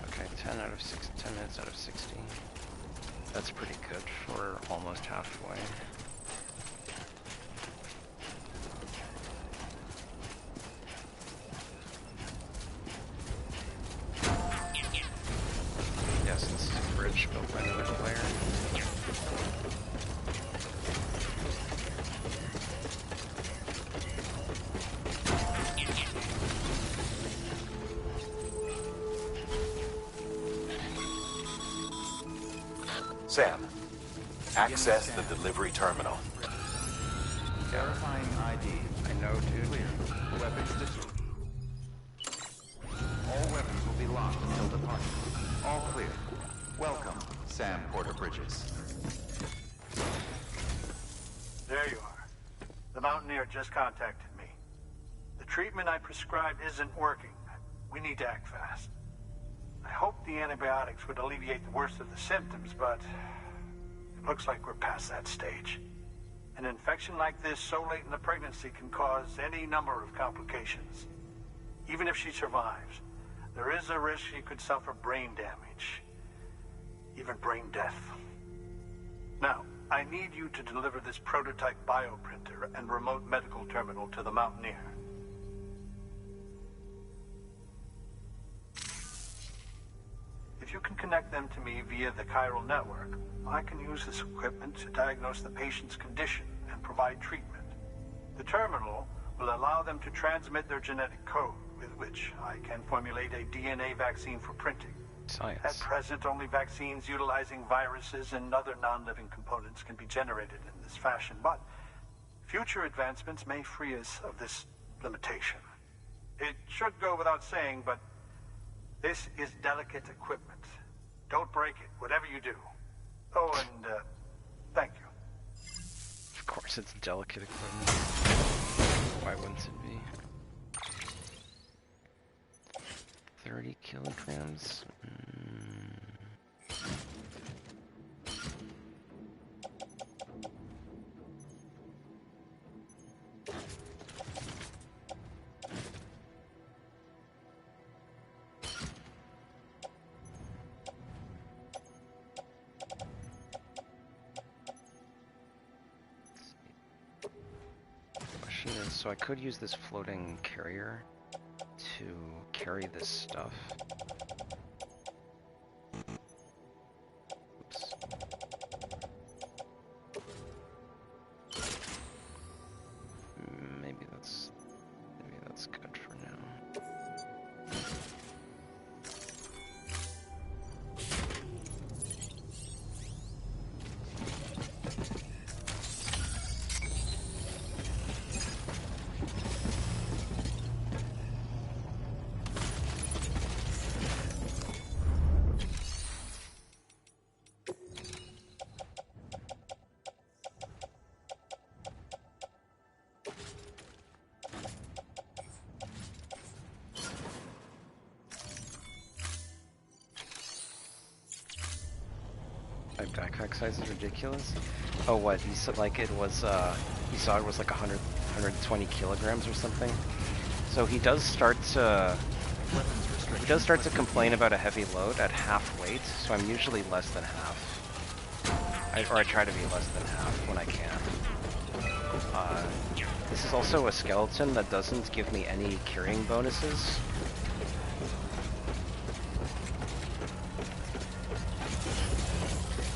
Okay, 10 minutes out of 60. That's pretty good for almost halfway. Yes, this is a bridge built by another player. Sam, access the delivery terminal. Verifying ID. I know, dude. Clear. Weapons distributed. All weapons will be locked until departure. All clear. Welcome, Sam Porter Bridges. There you are. The Mountaineer just contacted me. The treatment I prescribed isn't working. We need to act fast. I hoped the antibiotics would alleviate the worst of the symptoms, but it looks like we're past that stage. An infection like this so late in the pregnancy can cause any number of complications. Even if she survives, there is a risk she could suffer brain damage, even brain death. Now, I need you to deliver this prototype bioprinter and remote medical terminal to the Mountaineer. If you can connect them to me via the chiral network, I can use this equipment to diagnose the patient's condition and provide treatment. The terminal will allow them to transmit their genetic code, with which I can formulate a DNA vaccine for printing. Science. At present, only vaccines utilizing viruses and other non-living components can be generated in this fashion, but future advancements may free us of this limitation. It should go without saying, but this is delicate equipment. Don't break it, whatever you do. Oh, and thank you. Of course it's delicate equipment. Why wouldn't it be? 30 kilograms? Question is, so I could use this floating carrier to carry this stuff. Oops. Maybe that's good for now. My backpack size is ridiculous. Oh, what? You said like it was, you saw it was like 120 kilograms or something? So he does start to complain about a heavy load at half weight, so I'm usually less than half. I try to be less than half when I can. This is also a skeleton that doesn't give me any carrying bonuses.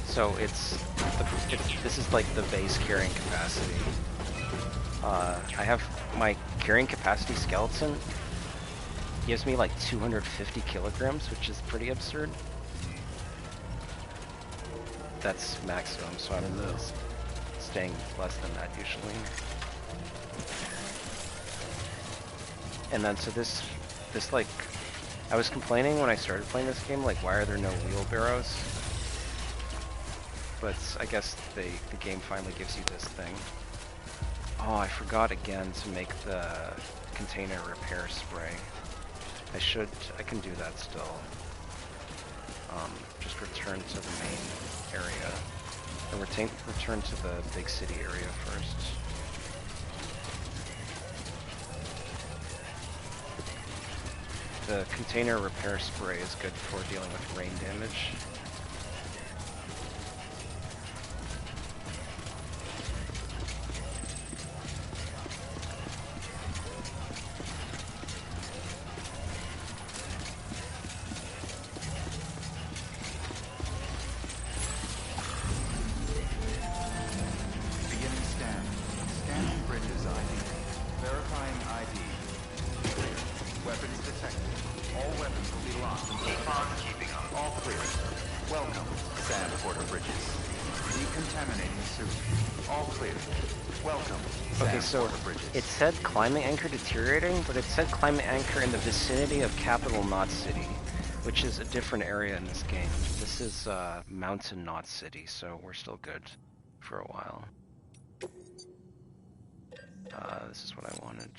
So this is like the base carrying capacity. I have my carrying capacity skeleton gives me like 250 kilograms, which is pretty absurd. That's maximum, so I'm staying less than that usually. And then so this like, I was complaining when I started playing this game, like why are there no wheelbarrows? But I guess the game finally gives you this thing. Oh, I forgot again to make the container repair spray. I can do that still. Just return to the main area. Or return to the big city area first. The container repair spray is good for dealing with rain damage. Weapons detected. All weapons will be locked until keeping on. All clear. clear. Welcome. Okay, Sam so Porter-Bridges. it said climbing anchor deteriorating, but it said climbing anchor in the vicinity of capital Knot City, which is a different area in this game. This is Mountain Knot City, so we're still good for a while. This is what I wanted.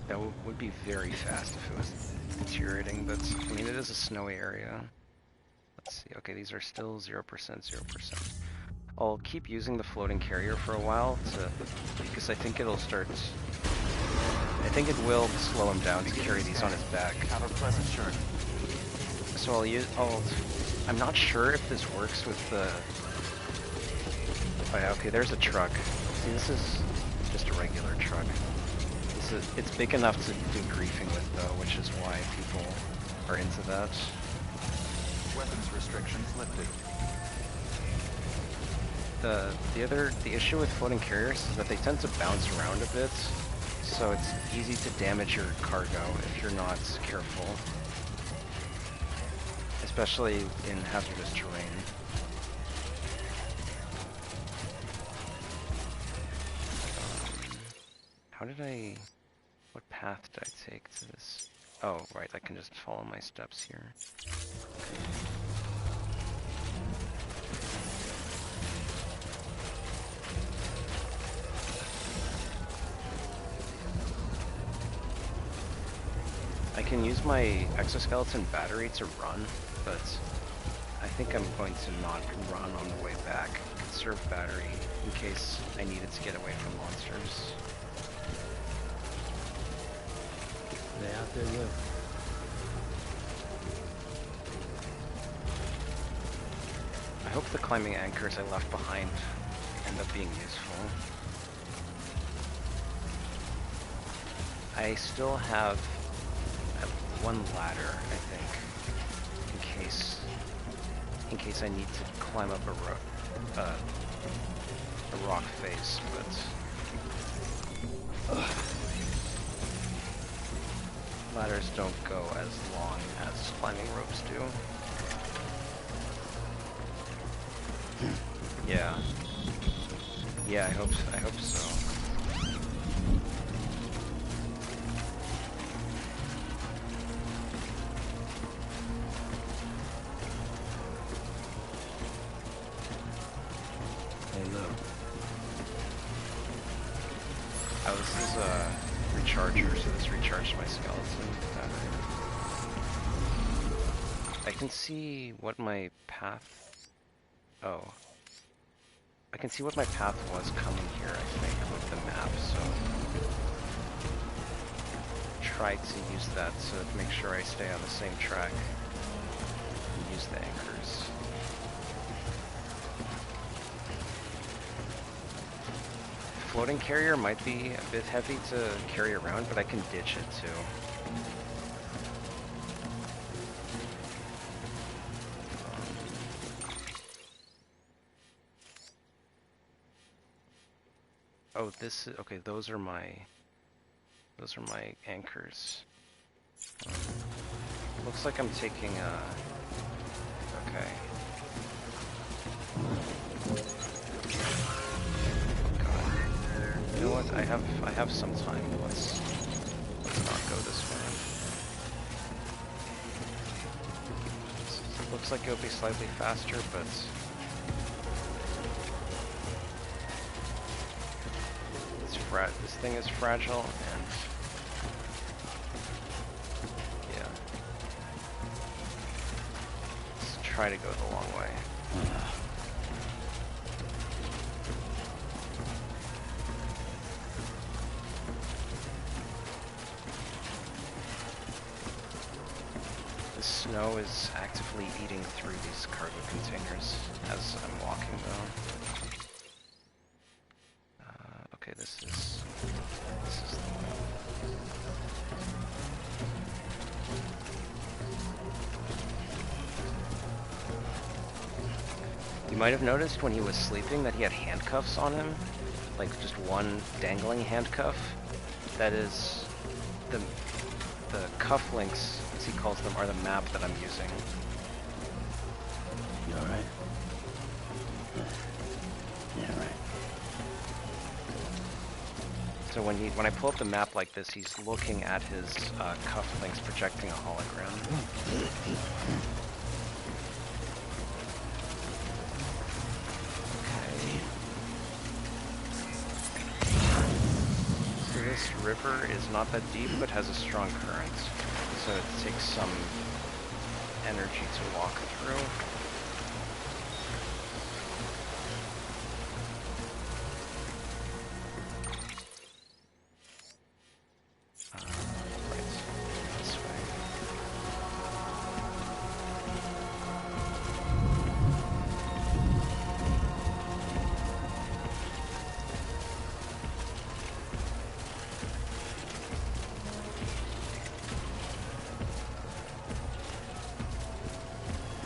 That would be very fast if it was deteriorating, but I mean, it is a snowy area. Let's see. Okay, these are still 0%, 0%. I'll keep using the floating carrier for a while because I think it'll start. I think it will slow him down to carry these on his back. Have a pleasant journey. So I'm not sure if this works with the. Oh yeah, okay, there's a truck. See, this is just a regular truck. It's big enough to do griefing with though, which is why people are into that. Weapons restrictions lifted. The issue with floating carriers is that they tend to bounce around a bit, so it's easy to damage your cargo if you're not careful, especially in hazardous terrain. What path did I take to this? Oh, right, I can just follow my steps here. I can use my exoskeleton battery to run, but I think I'm going to not run on the way back. Conserve battery in case I needed to get away from monsters. Stay out there, look. I hope the climbing anchors I left behind end up being useful. I still have one ladder, I think, in case I need to climb up a rock face, but ladders don't go as long as climbing ropes do. Yeah. Yeah, I hope so. Hey, look. Oh, this is a recharger, so this recharged my skeleton. I can see what my path... Oh. I can see what my path was coming here, I think, with the map, so... Try to use that to make sure I stay on the same track. And use the anchors. Floating carrier might be a bit heavy to carry around, but I can ditch it too. Oh, this is okay. Those are my anchors. Looks like I'm taking okay. You know what? I have some time. Let's not go this way. Looks like it'll be slightly faster, but this thing is fragile, and yeah. Let's try to go the long way. The snow is actively eating through these cargo containers as I'm walking though. Okay, this is the one. You might have noticed when he was sleeping that he had handcuffs on him. like just one dangling handcuff, that is the cufflinks, as he calls them, are the map that I'm using. You alright? Yeah, right. So when I pull up the map like this, he's looking at his cufflinks projecting a hologram. This river is not that deep, but has a strong current, so it takes some energy to walk through. Right, this way.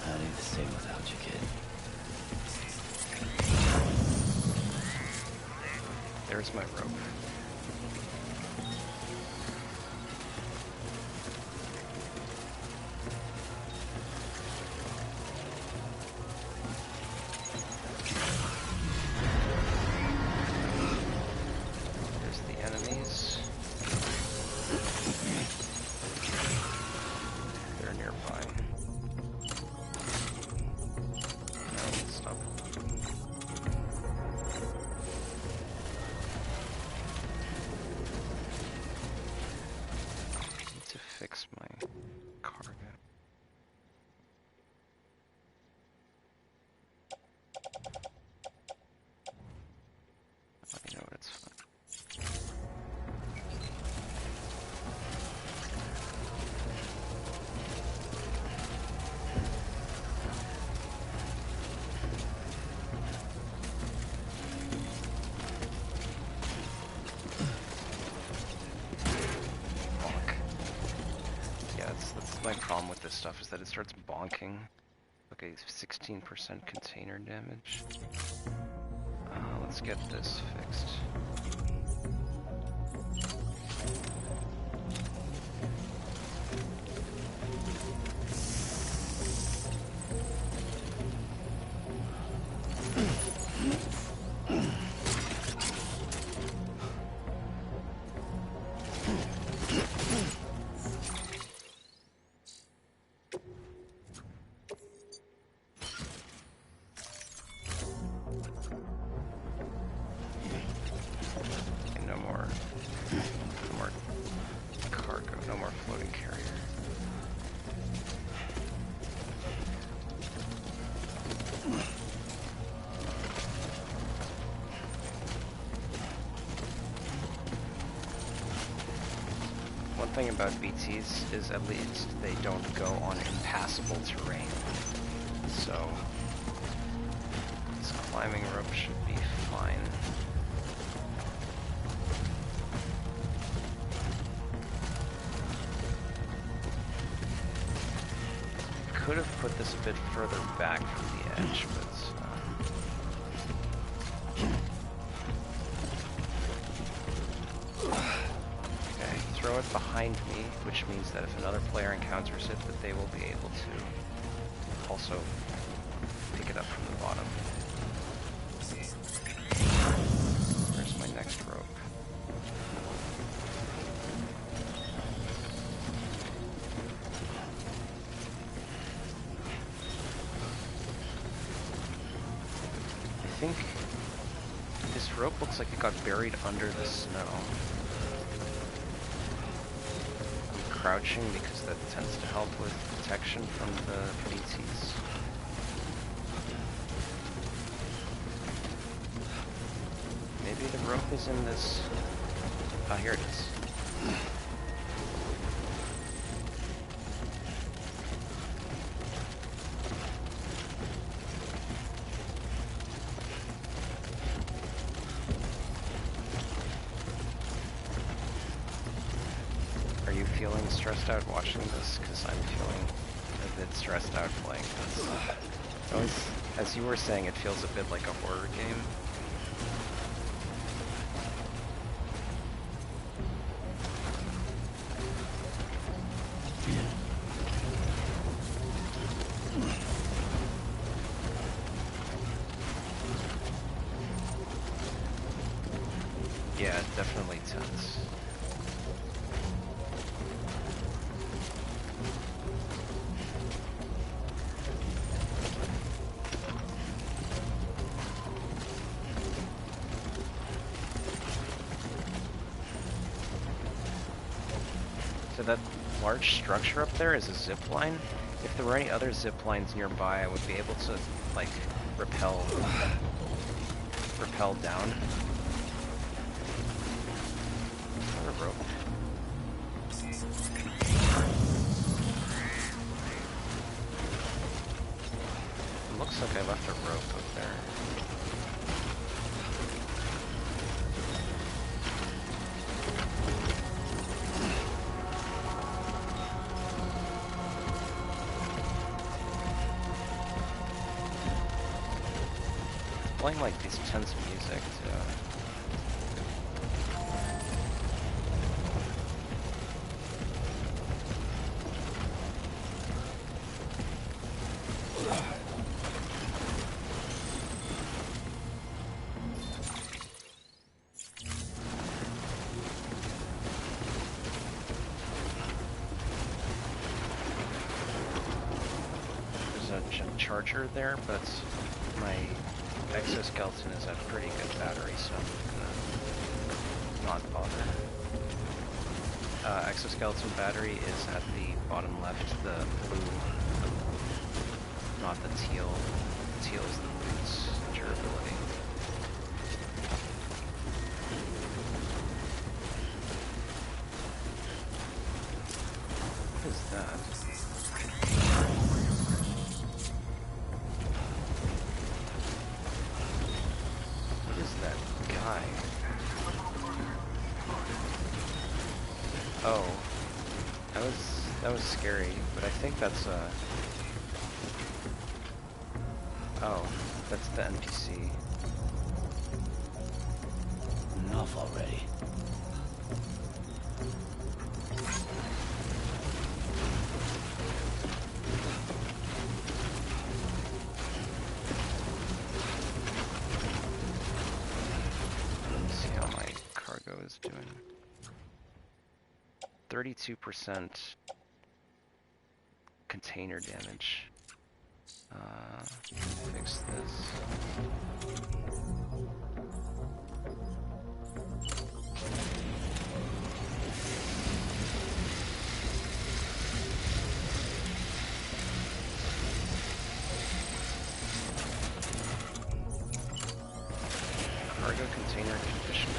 How do you stay without you, kid? There's my rope. There's the enemies. They're nearby. No, stop. Need to fix my cargo. You know what, it's fine. Bonk. Yeah, that's my problem with this stuff, is that it starts bonking. Okay, 16% container damage. Let's get this fixed. Okay, no more cargo, no more floating carrier. One thing about BTs is at least they don't go on impassable terrain. So this climbing rope should be fine. Could have put this a bit further back from the edge, but okay, throw it behind me, which means that if another player encounters it, that they will be able to also pick it up from the bottom. Where's my next rope? I think this rope looks like it got buried under the snow. I'm crouching because that tends to help with protection from the BTs. Maybe the rope is in this... Ah, here it is. Are you feeling stressed out watching this? Because I'm feeling a bit stressed out playing this. Always, as you were saying, it feels a bit like a horror game. that large structure up there is a zip line. If there were any other zip lines nearby, I would be able to, like, rappel down. Is there a rope? It looks like I left a rope up there. Playing like these tense music too. There's a charger there, but my exoskeleton is at pretty good battery, so I'm gonna not bother. Exoskeleton battery is at the bottom left, the blue, not the teal. The teal is the boot's durability. What is that? Oh, that was scary, but I think that's oh, that's the NPC. Enough already. Let me see how my cargo is doing. 32% container damage. Fix this. Cargo container condition.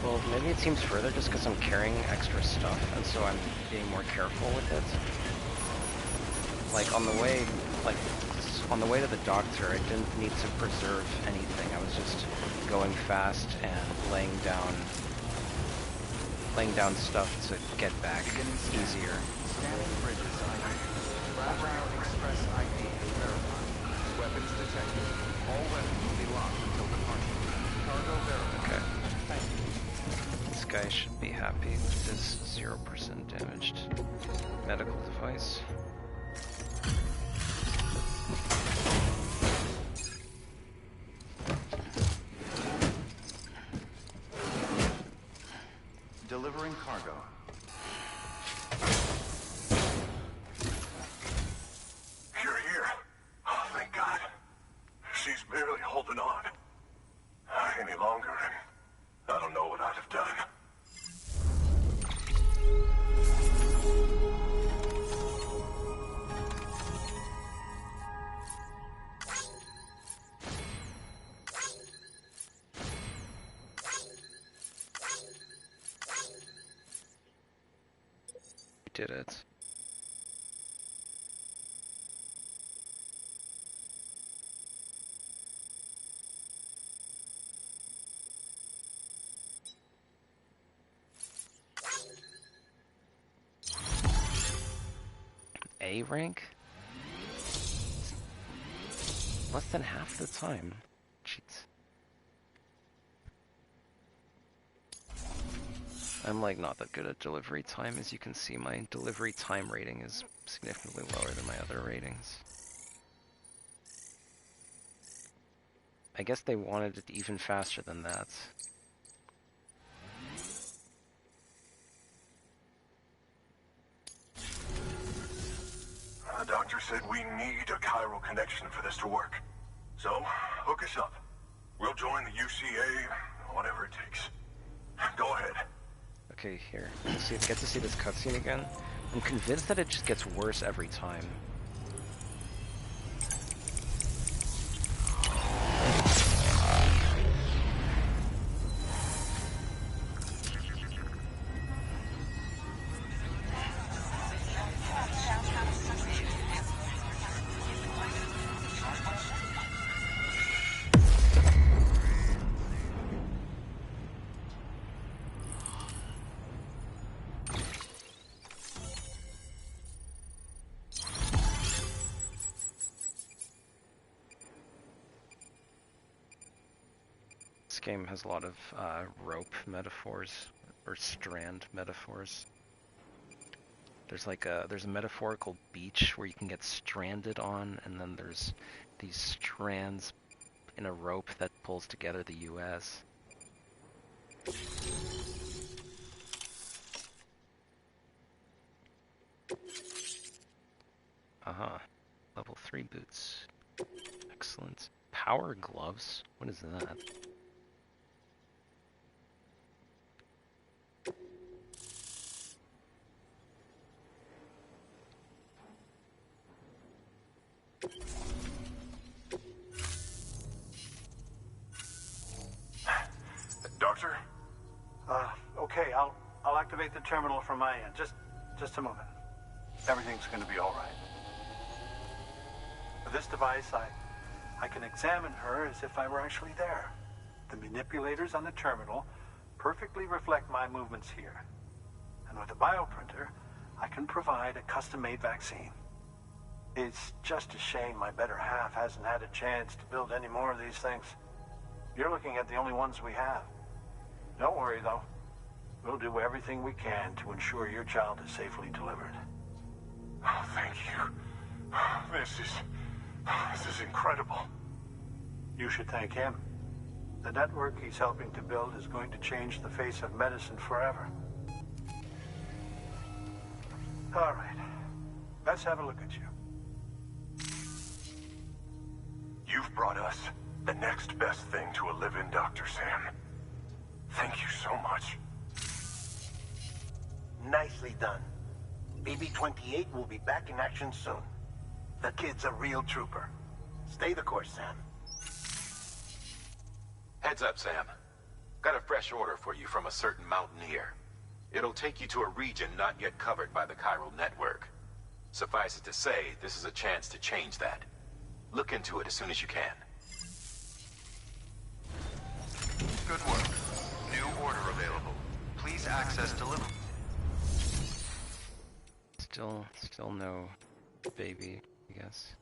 Well, maybe it seems further just because I'm carrying extra stuff, and so I'm being more careful with it. Like on the way to the doctor, I didn't need to preserve anything. I was just going fast and laying down stuff to get back easier. Scanning bridges ID. Fragile Express ID verified. Weapons detected. All weapons will be locked until departure. Cargo verified. Okay. Thank you. This guy should be happy with his 0% damaged medical device. Delivering cargo. You're here. Oh, thank God. She's barely holding on. Any longer, and I don't know what I'd have done. We did it. A rank? Less than half the time. Jeez. I'm like not that good at delivery time. As you can see, my delivery time rating is significantly lower than my other ratings. I guess they wanted it even faster than that. The doctor said we need a chiral connection for this to work. So, hook us up. We'll join the UCA, whatever it takes. Go ahead. Okay, here. Get to see this cutscene again. I'm convinced that it just gets worse every time. This game has a lot of rope metaphors, or strand metaphors. There's like there's a metaphorical beach where you can get stranded on, and then there's these strands in a rope that pulls together the US. Level 3 boots. Excellent. Power gloves? What is that? Doctor? Okay, I'll activate the terminal from my end. Just a moment. Everything's gonna be all right. With this device, I can examine her as if I were actually there. The manipulators on the terminal perfectly reflect my movements here. And with the bioprinter, I can provide a custom-made vaccine. It's just a shame my better half hasn't had a chance to build any more of these things. You're looking at the only ones we have. Don't worry, though. We'll do everything we can to ensure your child is safely delivered. Oh, thank you. This is incredible. You should thank him. The network he's helping to build is going to change the face of medicine forever. All right. Let's have a look at you. You've brought us the next best thing to a live-in Dr. Sam. Thank you so much. Nicely done. BB-28 will be back in action soon. The kid's a real trooper. Stay the course, Sam. Heads up, Sam. Got a fresh order for you from a certain mountaineer. It'll take you to a region not yet covered by the chiral network. Suffice it to say, this is a chance to change that. Look into it as soon as you can. Good work. New order available. Please access delivery. Still no baby, I guess.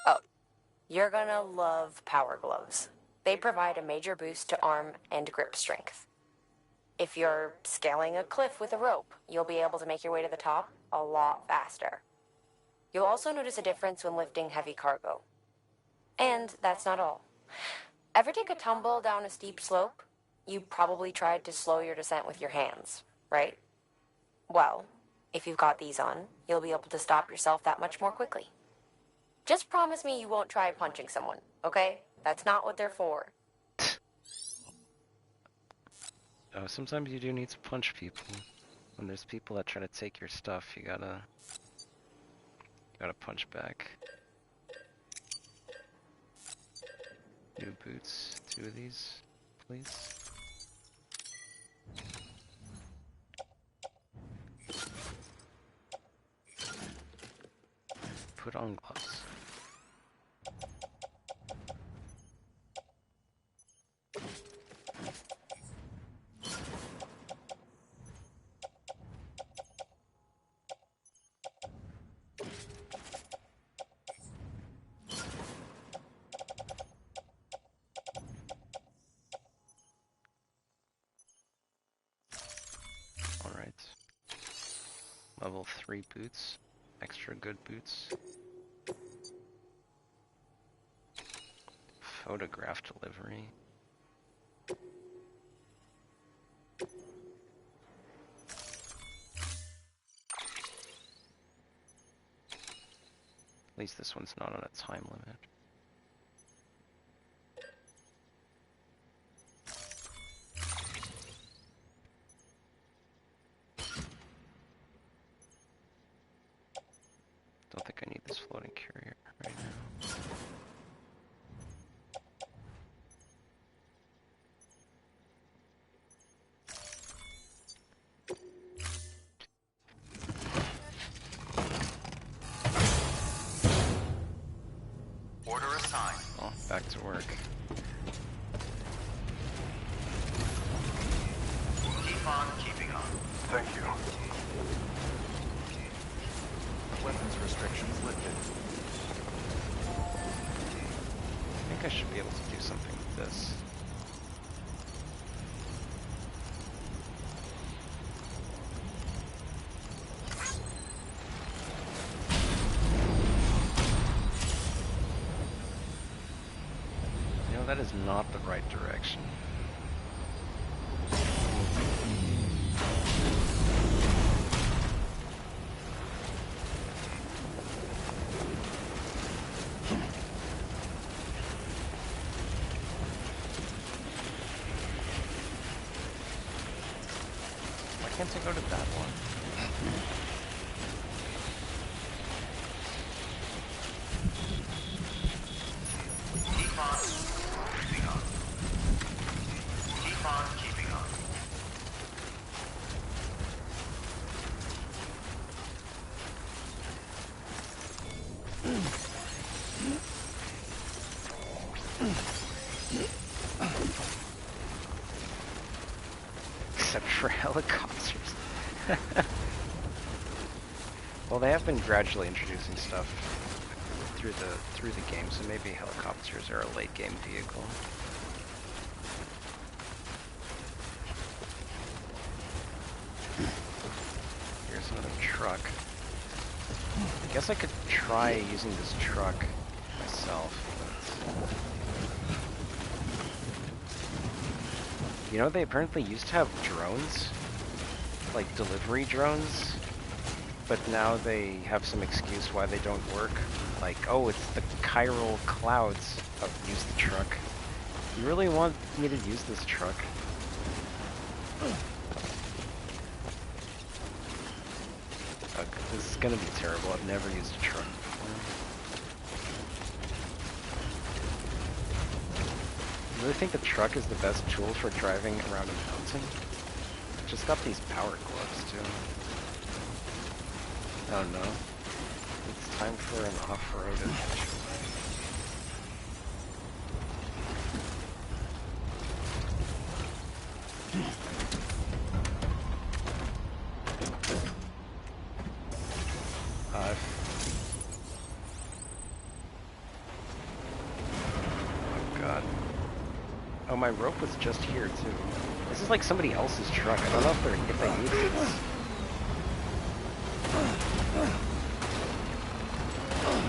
Oh, you're gonna love power gloves. They provide a major boost to arm and grip strength. If you're scaling a cliff with a rope, you'll be able to make your way to the top a lot faster. You'll also notice a difference when lifting heavy cargo. And that's not all. Ever take a tumble down a steep slope? You probably tried to slow your descent with your hands, right? Well, if you've got these on, you'll be able to stop yourself that much more quickly. Just promise me you won't try punching someone, okay? That's not what they're for. Oh, sometimes you do need to punch people. When there's people that try to take your stuff, you gotta punch back. New boots, 2 of these, please. Put on gloves. Level 3 boots. Extra good boots. Photograph delivery. At least this one's not on a time limit. Don't think I need this floating carrier right now. Order assigned. Oh, back to work. Keep on keeping on. Thank you. Weapons restrictions lifted. I think I should be able to do something with this. You know, that is not the right direction. Why can't I go to that one? Keep on keeping on. Keep on keeping on. Except for helicopters. Well, they have been gradually introducing stuff through the game, so maybe helicopters are a late game vehicle. Here's another truck. I guess I could try using this truck myself. But you know, they apparently used to have drones, like delivery drones, but now they have some excuse why they don't work. Like, oh, it's the chiral clouds. Oh, use the truck. You really want me to use this truck? Okay, this is gonna be terrible. I've never used a truck before. You really think the truck is the best tool for driving around a mountain? It's just got these power gloves too. Oh no. It's time for an off-road adventure. Oh god. Oh, my rope was just here too. This is like somebody else's truck. I don't know if they need this.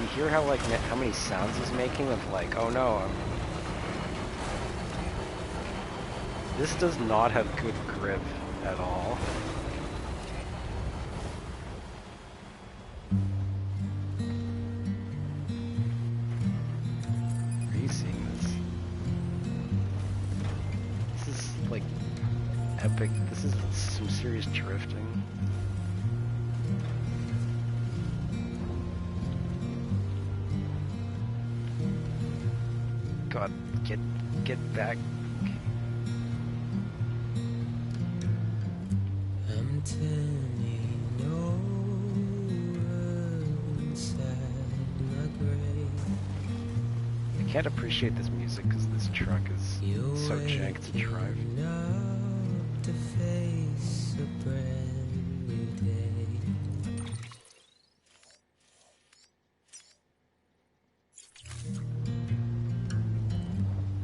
You hear how how many sounds he's making of like, oh no, this does not have good grip at all. Are you seeing this? This is like epic. This is some serious drifting. God, get back. I'm turning over inside my grave. I can't appreciate this music because this truck is so jank to drive. Up to face a brand new day.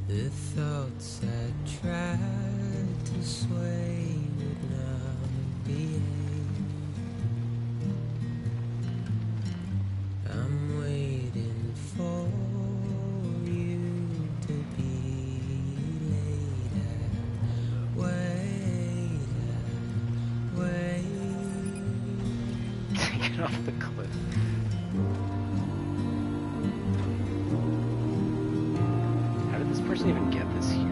The thoughts I tried to sway would not behave. off the cliff. How did this person even get this here?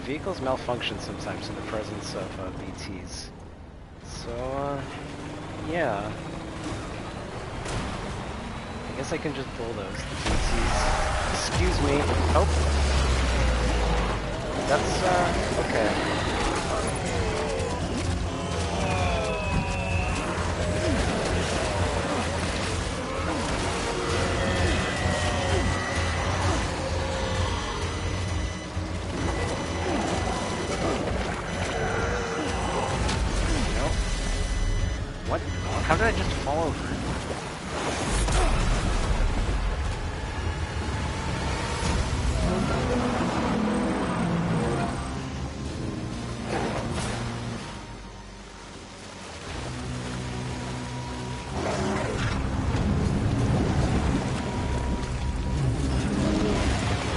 Vehicles malfunction sometimes in the presence of BTs. So, yeah. I guess I can just bulldoze the BTs. Excuse me. Oh. That's, okay. How did I just fall over?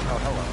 Oh, hello.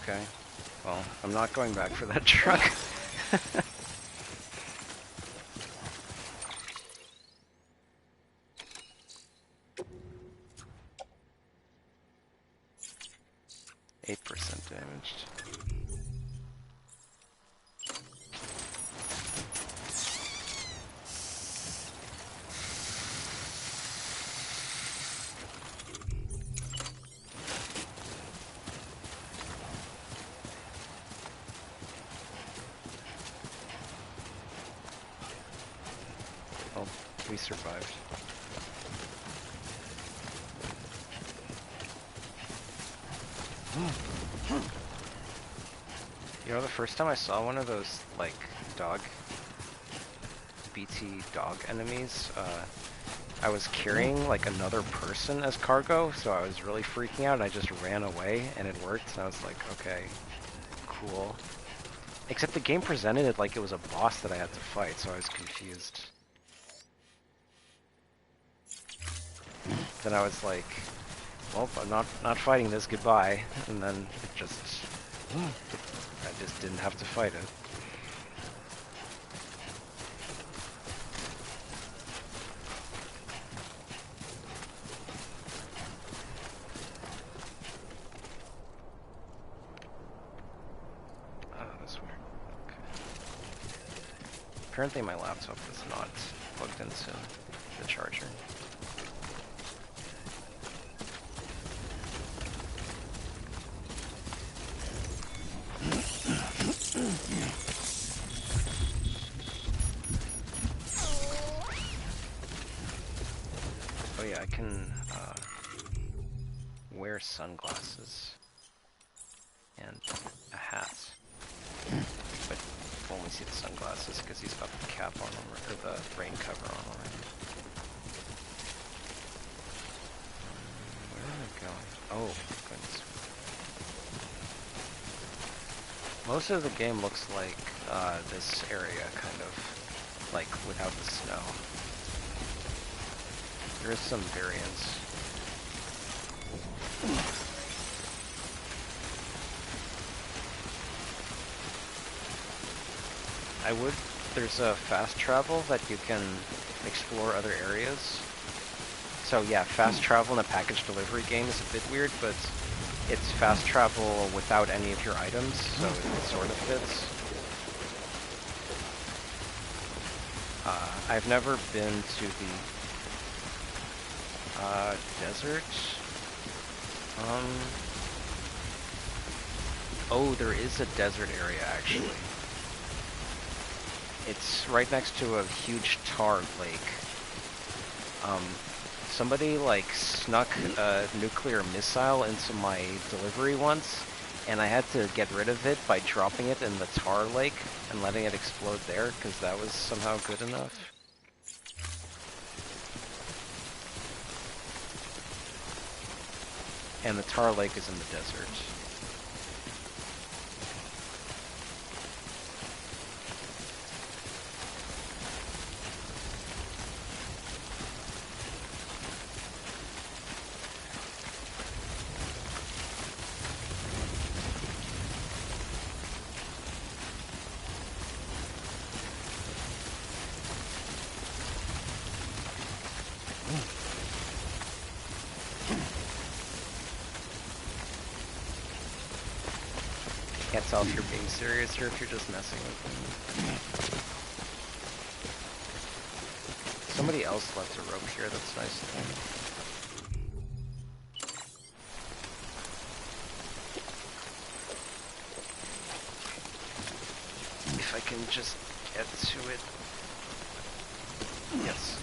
Okay. Well, I'm not going back for that truck. %8 damaged. We survived. You know, the first time I saw one of those, like, BT dog enemies, I was carrying, like, another person as cargo, so I was really freaking out, and I just ran away, and it worked, and I was like, okay, cool. Except the game presented it like it was a boss that I had to fight, so I was confused. Then I was like, well, I'm not fighting this, goodbye. And then it just, I just didn't have to fight it. Oh, that's weird. Okay. Apparently my laptop is not plugged into the charger. Oh yeah, I can wear sunglasses and a hat, but only see the sunglasses because he's got the cap on them, or the rain cover on already. Where am I going? Oh, goodness. Most of the game looks like this area, kind of, like without the snow. There is some variance. There's a fast travel that you can explore other areas. So yeah, fast travel in a package delivery game is a bit weird, but it's fast travel without any of your items, so it sort of fits. I've never been to the desert. Oh, there is a desert area actually. It's right next to a huge tar lake. Somebody like snuck a nuclear missile into my delivery once, and I had to get rid of it by dropping it in the tar lake and letting it explode there, because that was somehow good enough. And the tar lake is in the desert. Can't tell if you're being serious or if you're just messing with them. Somebody else left a rope here, that's nice of them. If I can just get to it. Yes.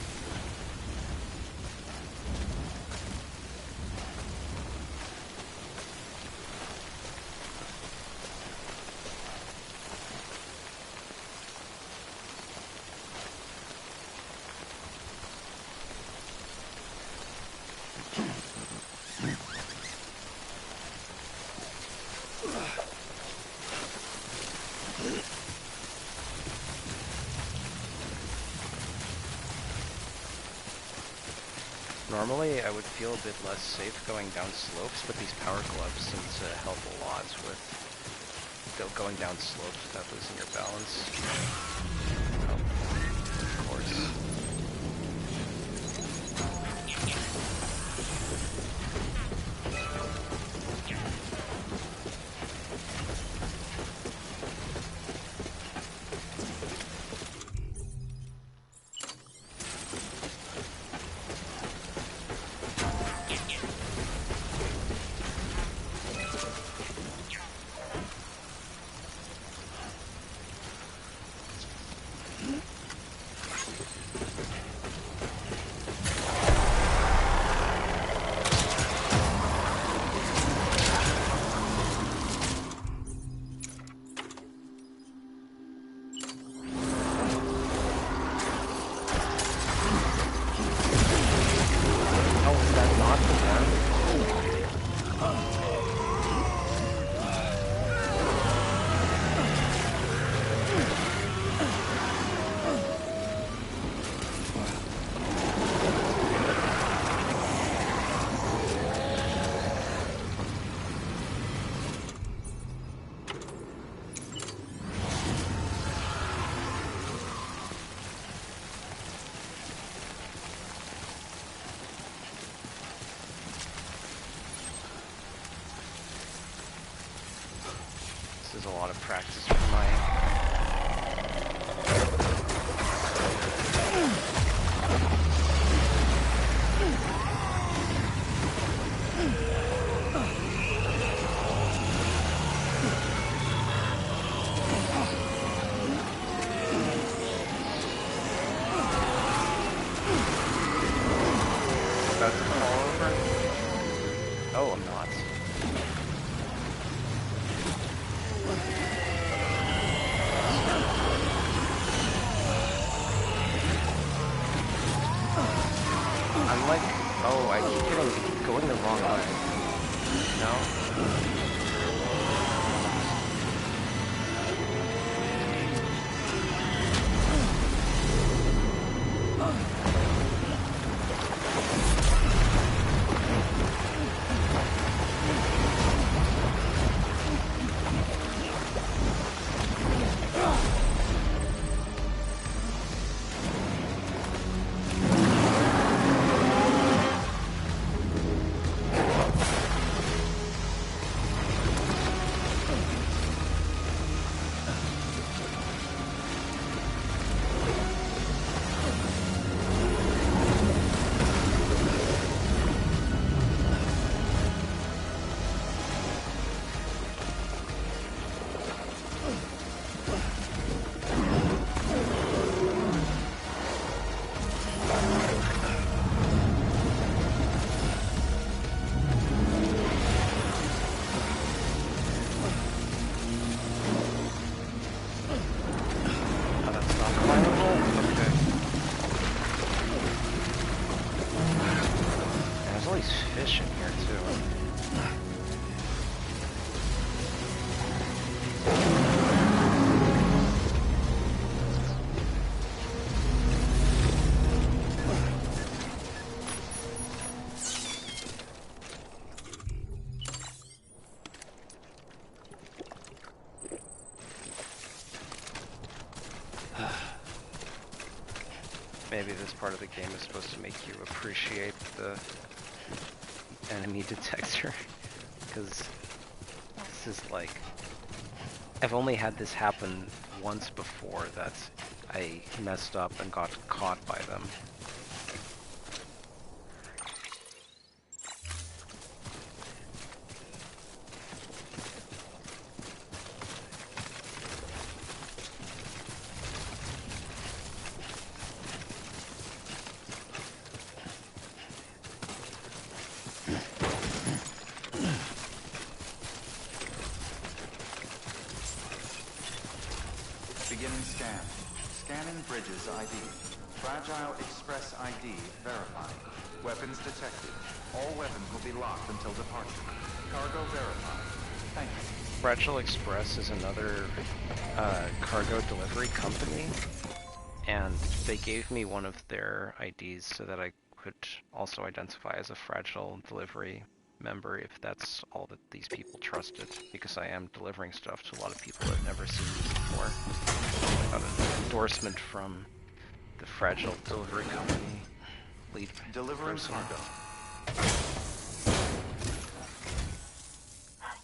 Normally, I would feel a bit less safe going down slopes, but these power gloves seem to help a lot with going down slopes without losing your balance. Oh, of course. This is a lot of practice for my... About to fall over? Oh, I'm not. I'm like, oh, I keep going the wrong way. No? maybe this part of the game is supposed to make you appreciate the enemy detector, because this is like, I've only had this happen once before, that I messed up and got caught by them. Beginning scan. Scanning Bridges ID. Fragile Express ID verified. Weapons detected. All weapons will be locked until departure. Cargo verified. Thank you. Fragile Express is another cargo delivery company, and they gave me one of their IDs so that I could also identify as a Fragile delivery member if that's all that these people trusted, because I am delivering stuff to a lot of people that have never seen me before. I got an endorsement from the Fragile delivery company lead Delivering person. cargo.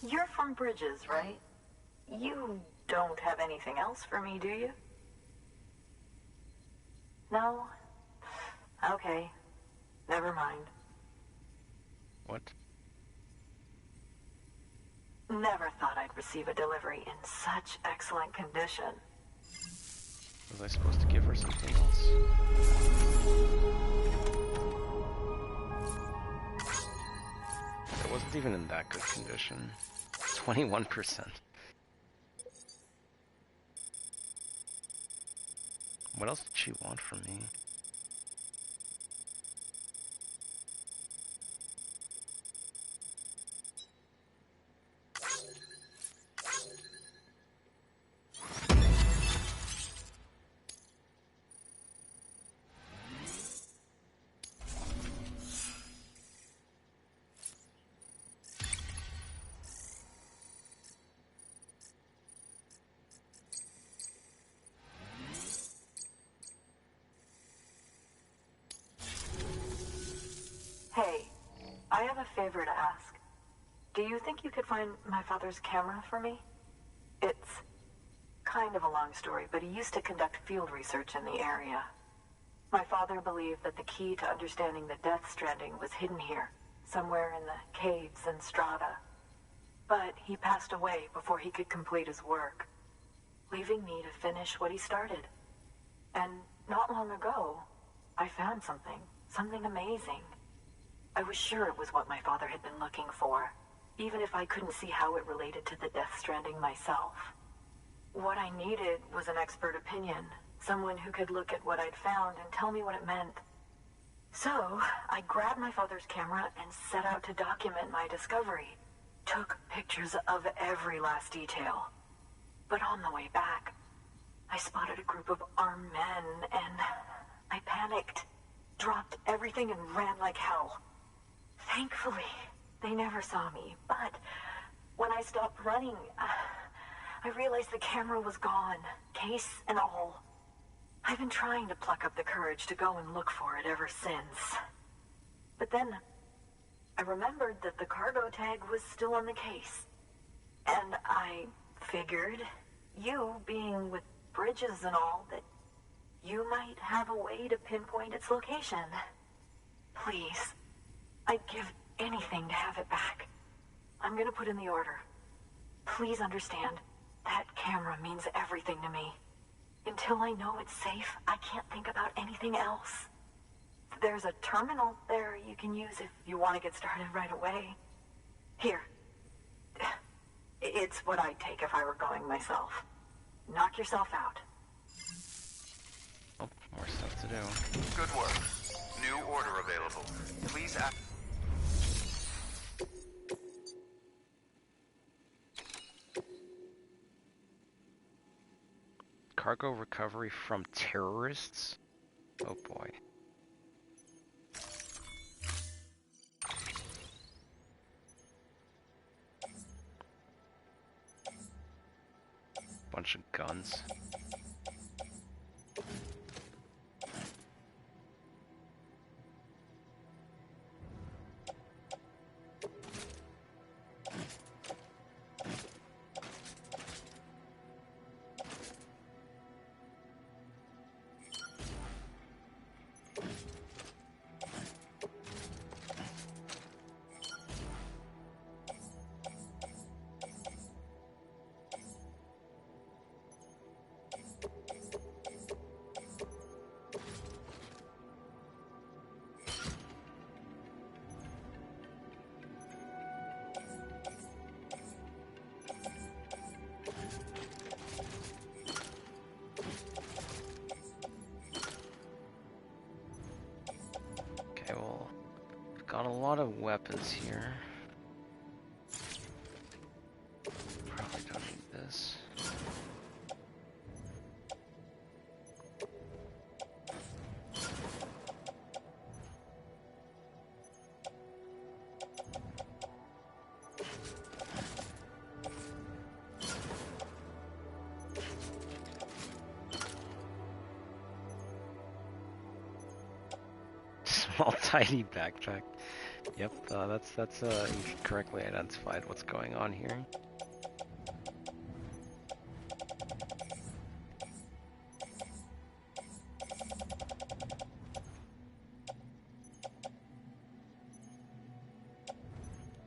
You're from Bridges, right? You don't have anything else for me, do you? No? Okay. Never mind. What? Never thought I'd receive a delivery in such excellent condition. Was I supposed to give her something else? It wasn't even in that good condition. 21%. What else did she want from me? Hey, I have a favor to ask. Do you think you could find my father's camera for me? It's kind of a long story, but he used to conduct field research in the area. My father believed that the key to understanding the Death Stranding was hidden here, somewhere in the caves and strata. But he passed away before he could complete his work, leaving me to finish what he started. And not long ago, I found something amazing. I was sure it was what my father had been looking for, even if I couldn't see how it related to the Death Stranding myself. What I needed was an expert opinion, someone who could look at what I'd found and tell me what it meant. So, I grabbed my father's camera and set out to document my discovery. Took pictures of every last detail. But on the way back, I spotted a group of armed men, and I panicked, dropped everything and ran like hell. Thankfully, they never saw me, but when I stopped running, I realized the camera was gone, case and all. I've been trying to pluck up the courage to go and look for it ever since. But then, I remembered that the cargo tag was still on the case. And I figured, you being with Bridges and all, that you might have a way to pinpoint its location. Please, I'd give anything to have it back. I'm gonna put in the order. Please understand, that camera means everything to me. Until I know it's safe, I can't think about anything else. There's a terminal there you can use if you want to get started right away. Here. It's what I'd take if I were going myself. Knock yourself out. Oh, more stuff to do. Good work. New order available. Please act. Cargo recovery from terrorists? Oh boy. Bunch of guns. Not a lot of weapons here. Probably don't need this. Small, tiny backpack. Yep, that's you correctly identified what's going on here.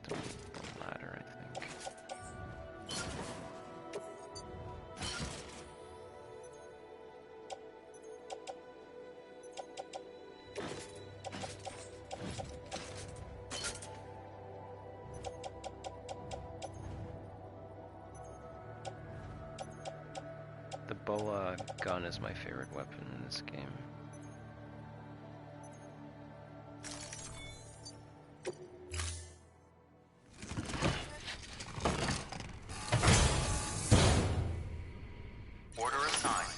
Don't need the ladder, I think. The boa gun is my favorite weapon in this game. Order assigned.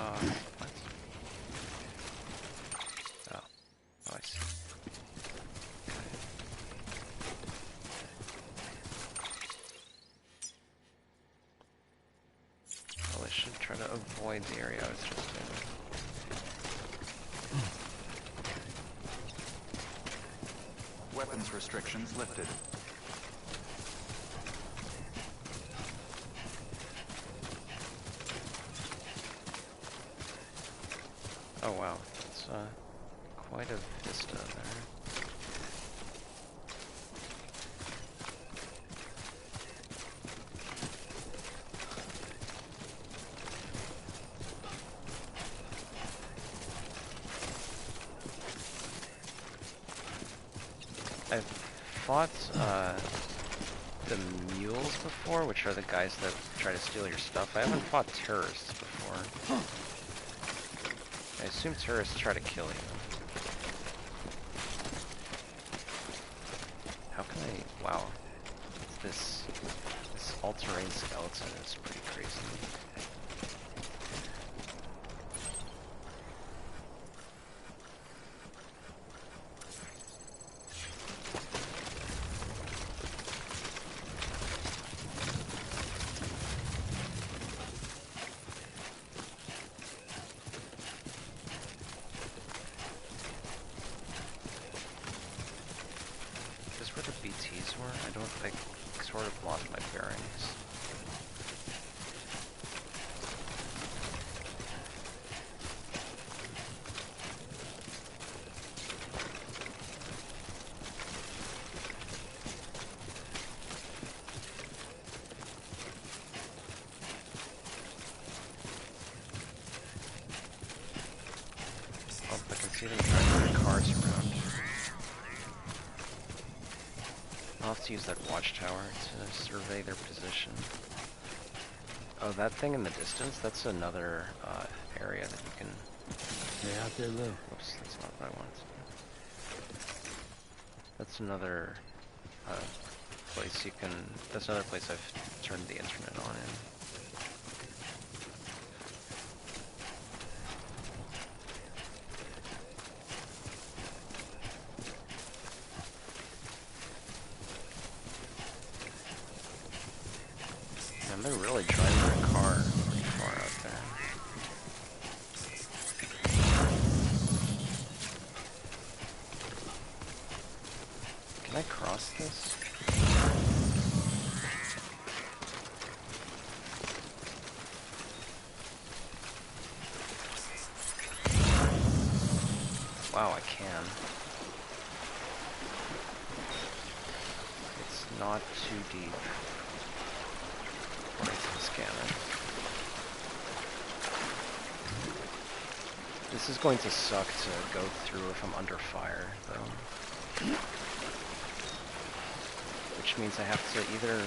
What? Oh, I see. Well, I should try to avoid the area I was just in. Weapons restrictions lifted. Oh wow, that's quite a vista there. I've fought the mules before, which are the guys that try to steal your stuff. I haven't fought terrorists before. I assume terrorists try to kill you. How can I... Wow. This all-terrain skeleton is pretty crazy. Is this where the BTs were? I don't think... sort of lost my bearings. Oh, I can see them driving their cars around. I'll have to use that watchtower to survey their position. Oh, that thing in the distance? That's another area that you can... Stay out there, Lou. Whoops, that's not what I wanted to do. That's another place you can... That's another place I've turned the internet on in. Man, they're really driving their car pretty far out there. Can I cross this? Wow, I can. It's not too deep. Or I can scan it. This is going to suck to go through if I'm under fire, though. Which means I have to either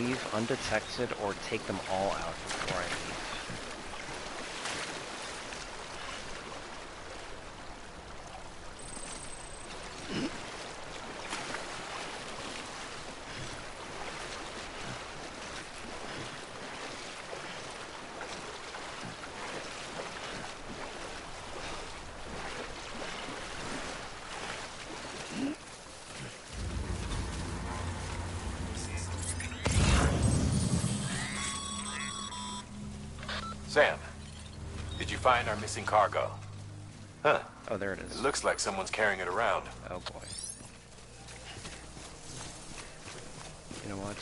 leave undetected or take them all out before I leave. Sam, did you find our missing cargo? Huh. Oh, there it is. It looks like someone's carrying it around. Oh boy. You know what?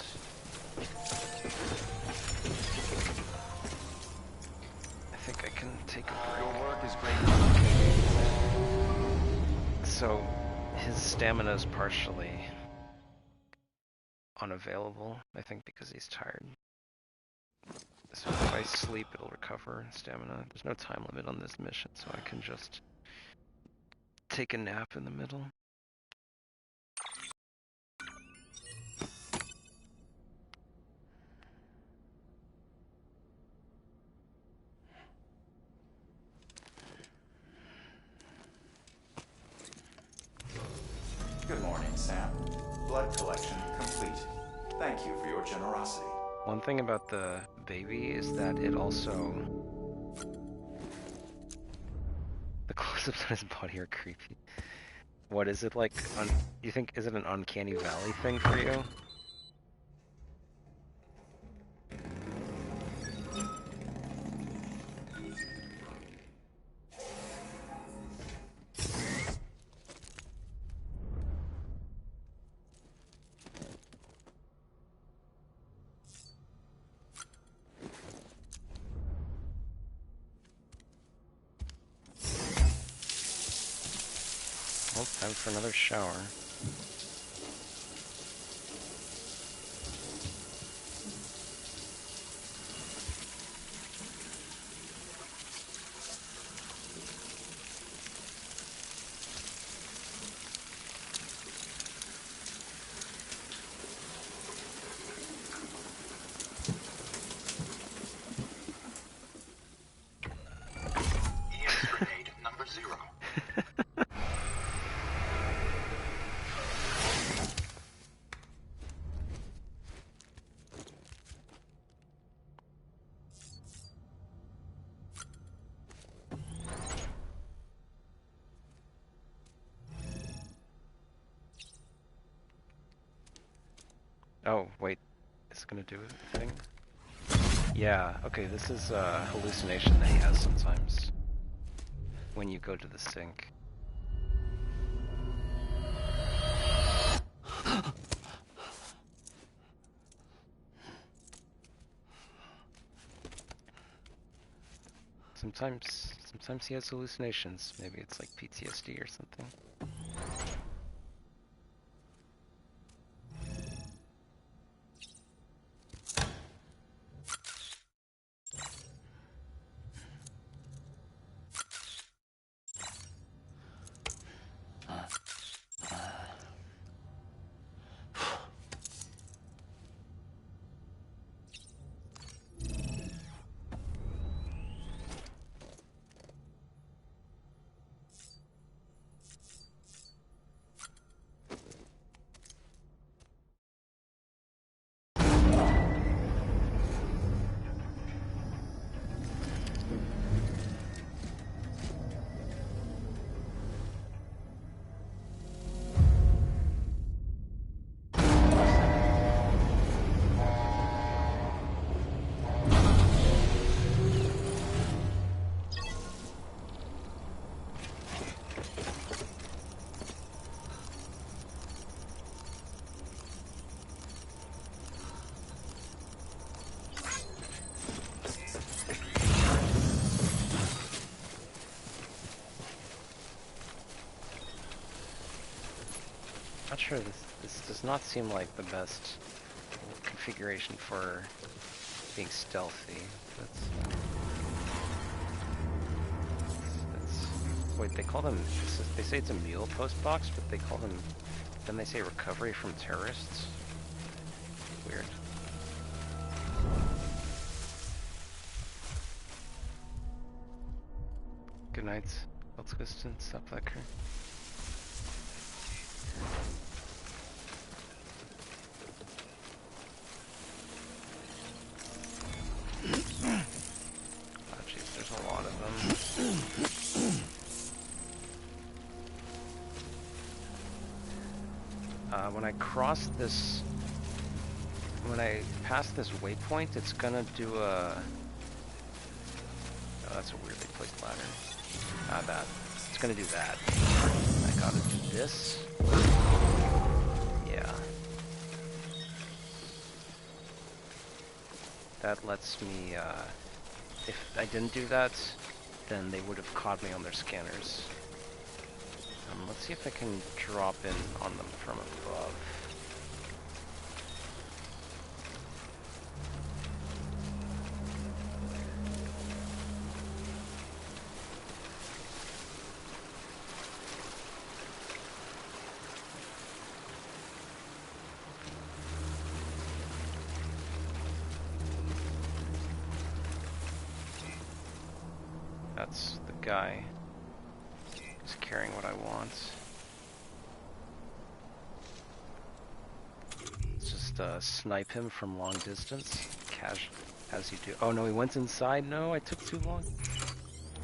I think I can take a break. Your work is great. So, his stamina is partially unavailable, I think because he's tired. So if I sleep, it'll recover stamina. There's no time limit on this mission, so I can just take a nap in the middle. Good morning, Sam. Blood collection complete. Thank you for your generosity. One thing about the baby is that it also... The close-ups on his body are creepy. What is it like? You think, is it an uncanny valley thing for you? Well, time for another shower. EX grenade number 0. Oh, wait. Is it gonna do a thing? Yeah, okay, this is a hallucination that he has sometimes when you go to the sink. Sometimes he has hallucinations. Maybe it's like PTSD or something. Not sure, this does not seem like the best configuration for being stealthy. Wait, they call them... They say it's a meal post box, but they call them... Then they say recovery from terrorists? Weird. Good night. Elsquiston, Supplicker. Oh jeez, there's a lot of them. When I cross this... When I pass this waypoint, it's gonna do a... Oh, that's a weirdly placed ladder. That. It's gonna do that. I gotta do this. Yeah. That lets me, if I didn't do that, then they would have caught me on their scanners. Let's see if I can drop in on them from above. That's the guy who's carrying what I want. Let's just snipe him from long distance, as you do. Oh no, he went inside. No, I took too long.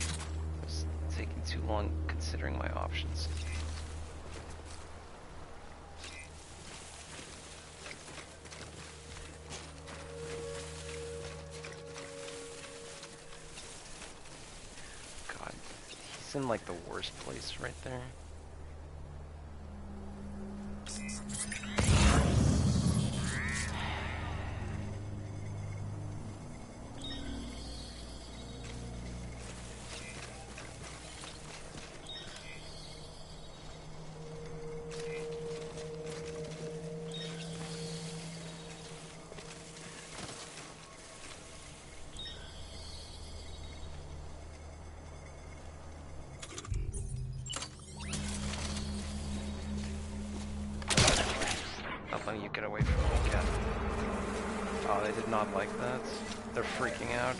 I was taking too long considering my options. It's in like the worst place right there. You get away from me again. Oh, they did not like that. They're freaking out.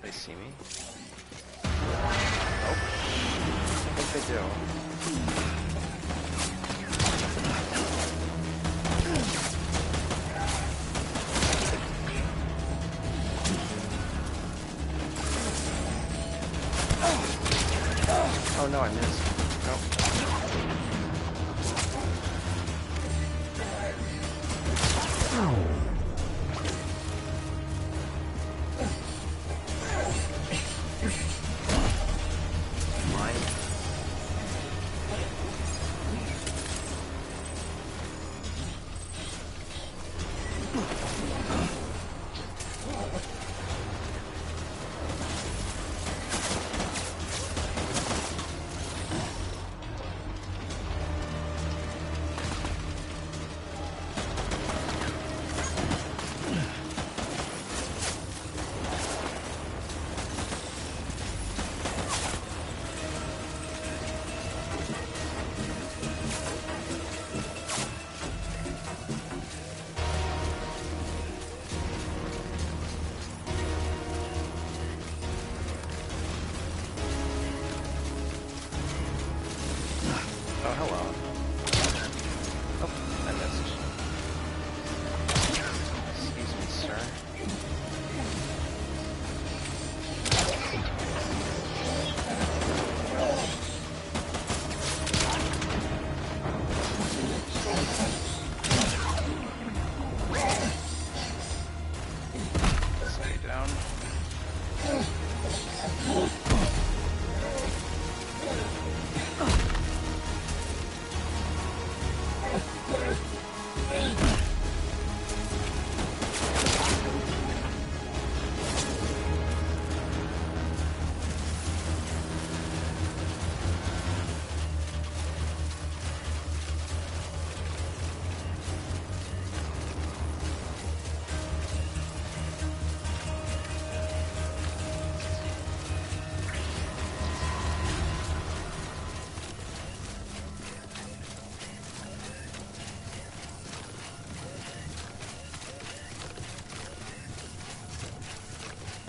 They see me? Nope. I think they do. Oh no, I missed. Nope. Mine.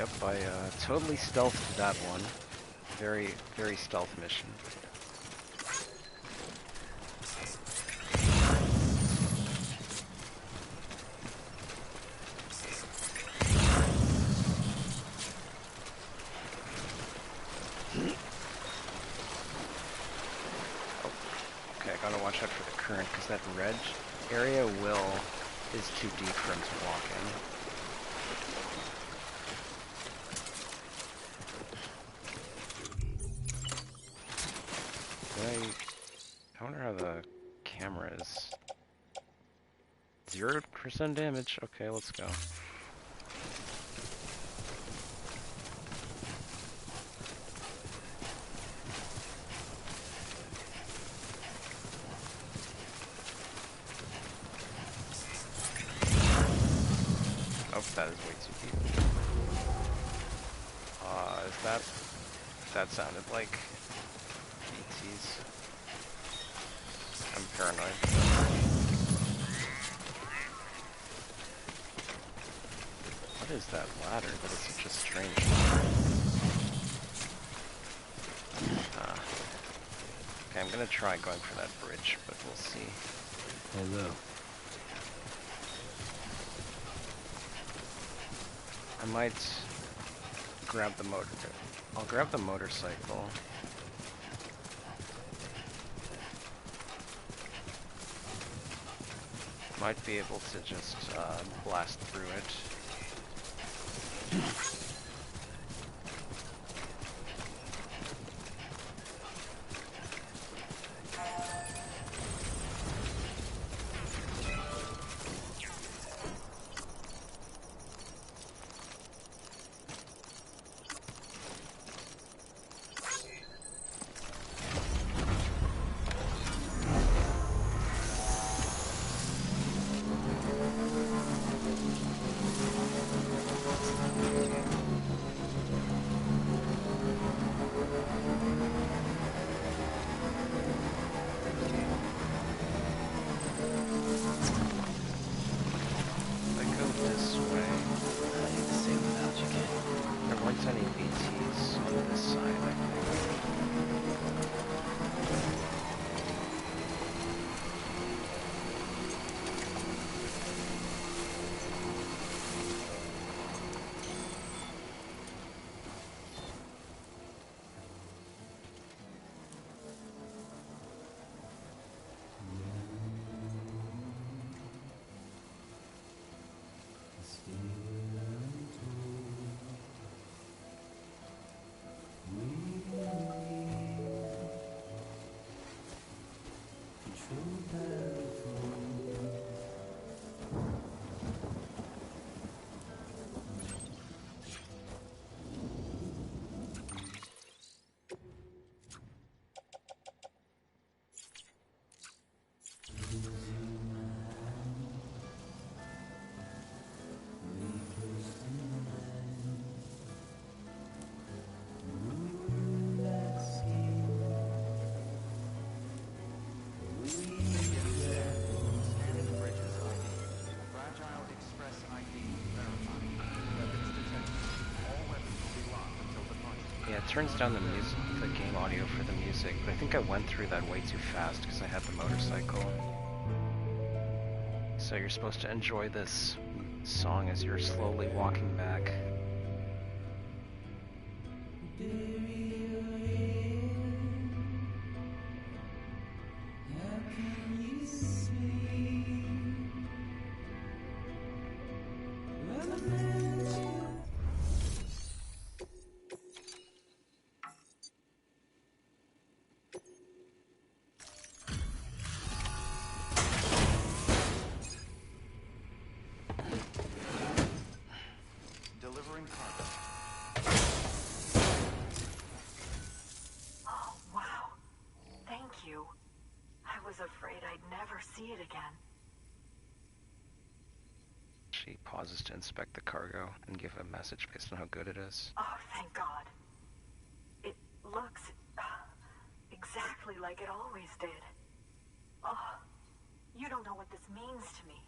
Yep, I totally stealthed that one. Very, very stealth mission. Okay, I gotta watch out for the current, because that red area is too deep for him to walk in. I wonder how the camera is. 0% damage. Okay, let's go. That is way too deep. That sounded like ETs. I'm paranoid. What is that ladder? That is such a strange ladder. Okay, I'm gonna try going for that bridge, but we'll see. Hello. I might grab the motor. I'll grab the motorcycle. Might be able to just blast through it. Yeah, it turns down the music, the game audio for the music, but I think I went through that way too fast because I had the motorcycle. So you're supposed to enjoy this song as you're slowly walking back. She pauses to inspect the cargo and give a message based on how good it is. Oh, thank God. It looks exactly like it always did. Oh, you don't know what this means to me.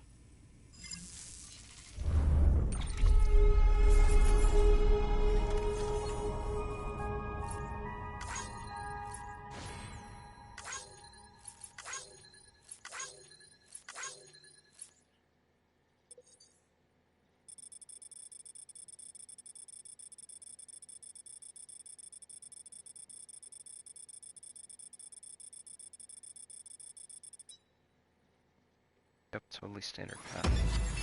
Totally standard path.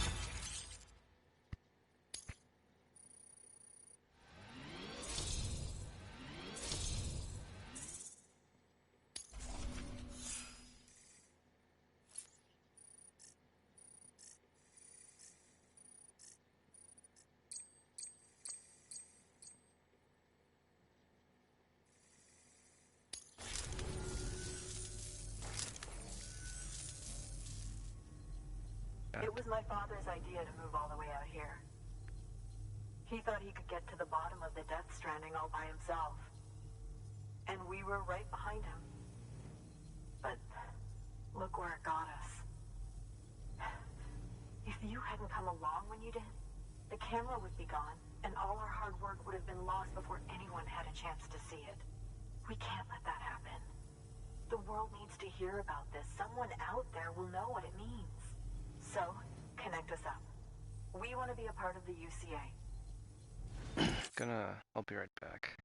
It was my father's idea to move all the way out here. He thought he could get to the bottom of the Death Stranding all by himself. And we were right behind him. But look where it got us. If you hadn't come along when you did, the camera would be gone, and all our hard work would have been lost before anyone had a chance to see it. We can't let that happen. The world needs to hear about this. Someone out there will know what it means. So, connect us up. We want to be a part of the UCA. I'll be right back.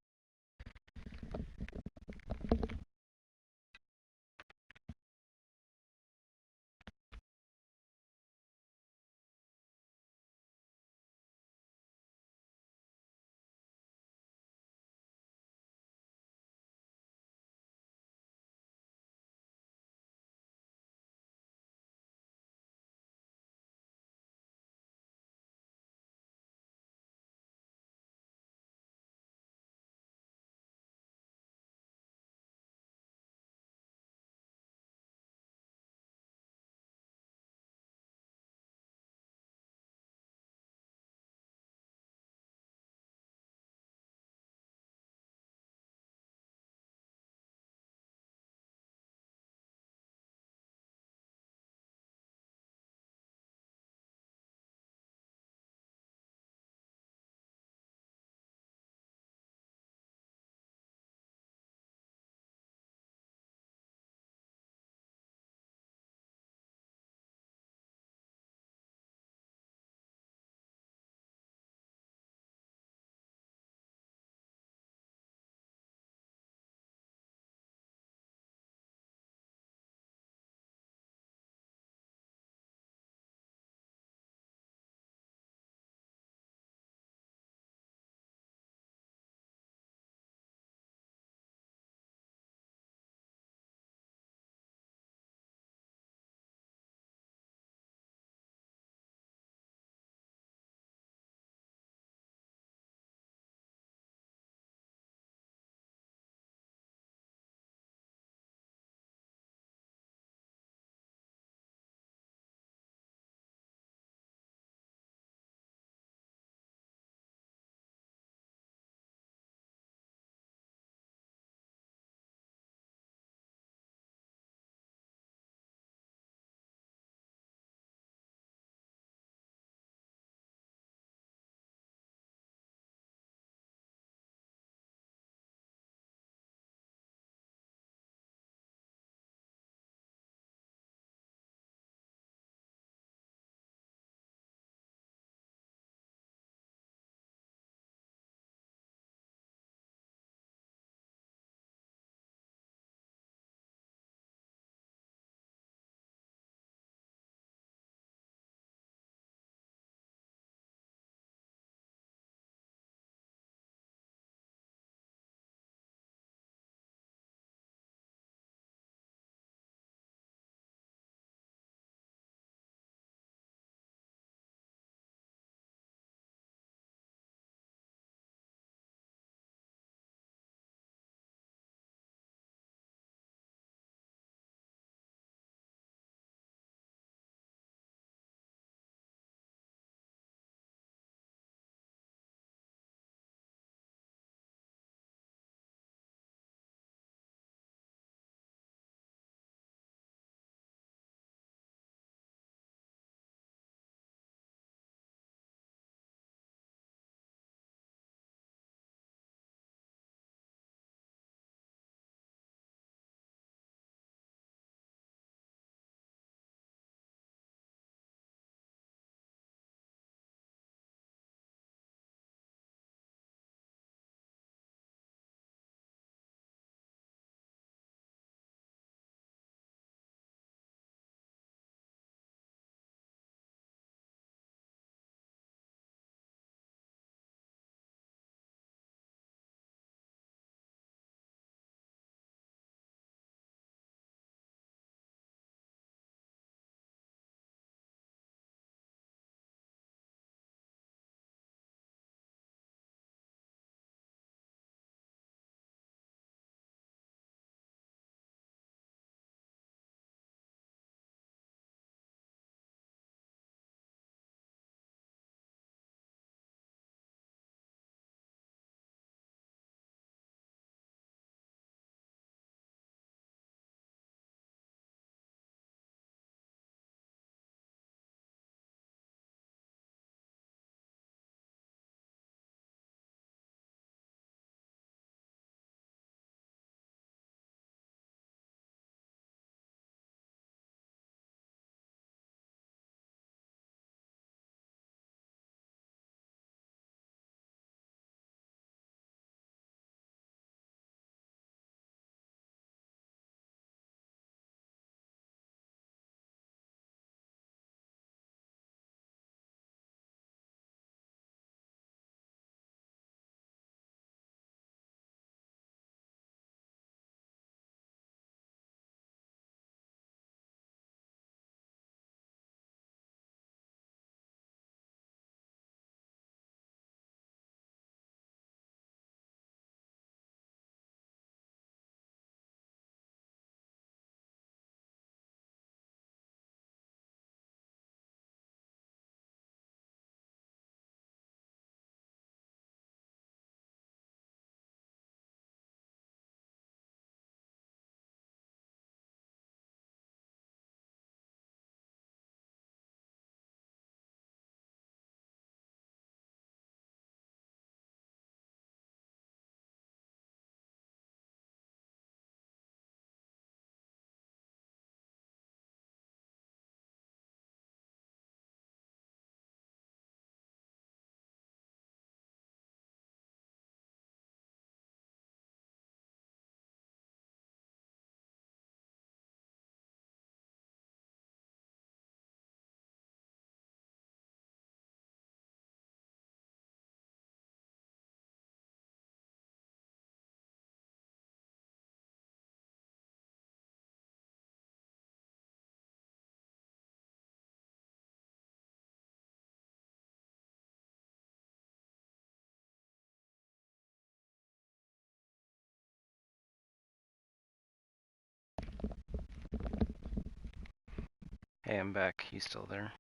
Hey, I'm back. You still there?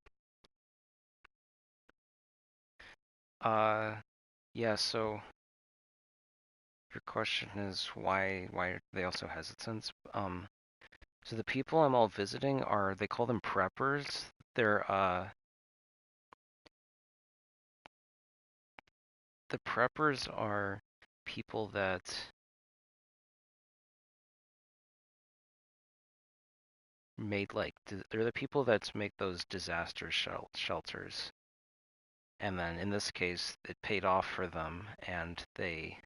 Yeah, so your question is why are they also hesitant? So the people I'm all visiting they call them preppers. They're the preppers are people that made they're the people that make those disaster shelters. And then in this case, it paid off for them and they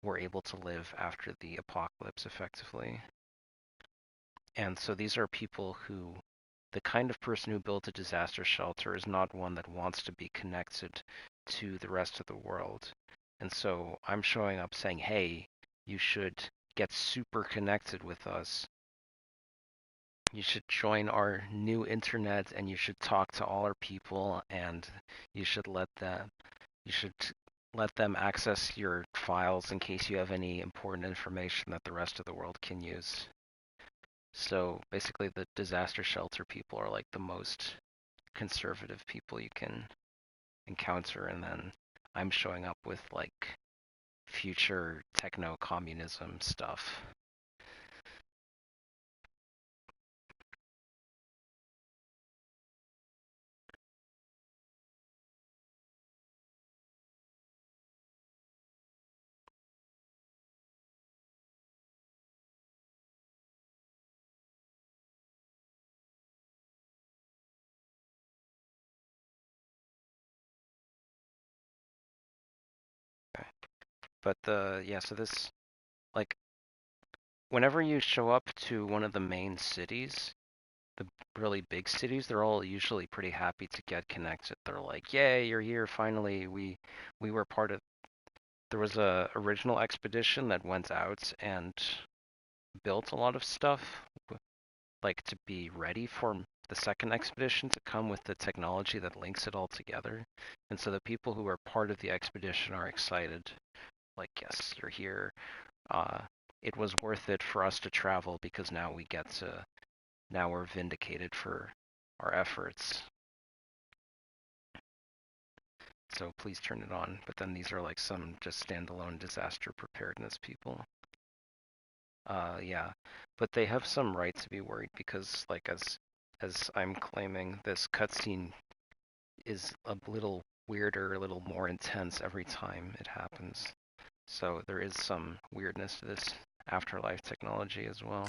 were able to live after the apocalypse effectively. And so these are people who, the kind of person who built a disaster shelter is not one that wants to be connected to the rest of the world. And so I'm showing up saying, hey, you should get super connected with us. You should join our new internet and you should talk to all our people and you should let them access your files in case you have any important information that the rest of the world can use. So basically the disaster shelter people are like the most conservative people you can encounter, and then I'm showing up with like future techno-communism stuff. Okay. But so this, like, whenever you show up to one of the main cities, the really big cities, they're all usually pretty happy to get connected. They're like, yay, you're here, finally, we were part of, there was a original expedition that went out and built a lot of stuff, like to be ready for the second expedition to come with the technology that links it all together. And so the people who are part of the expedition are excited, like, yes, you're here. It was worth it for us to travel because now we're vindicated for our efforts. So please turn it on. But then these are like some just standalone disaster preparedness people. Yeah, but they have some right to be worried because, like, as I'm claiming, this cutscene is a little weirder, a little more intense every time it happens. So there is some weirdness to this afterlife technology as well.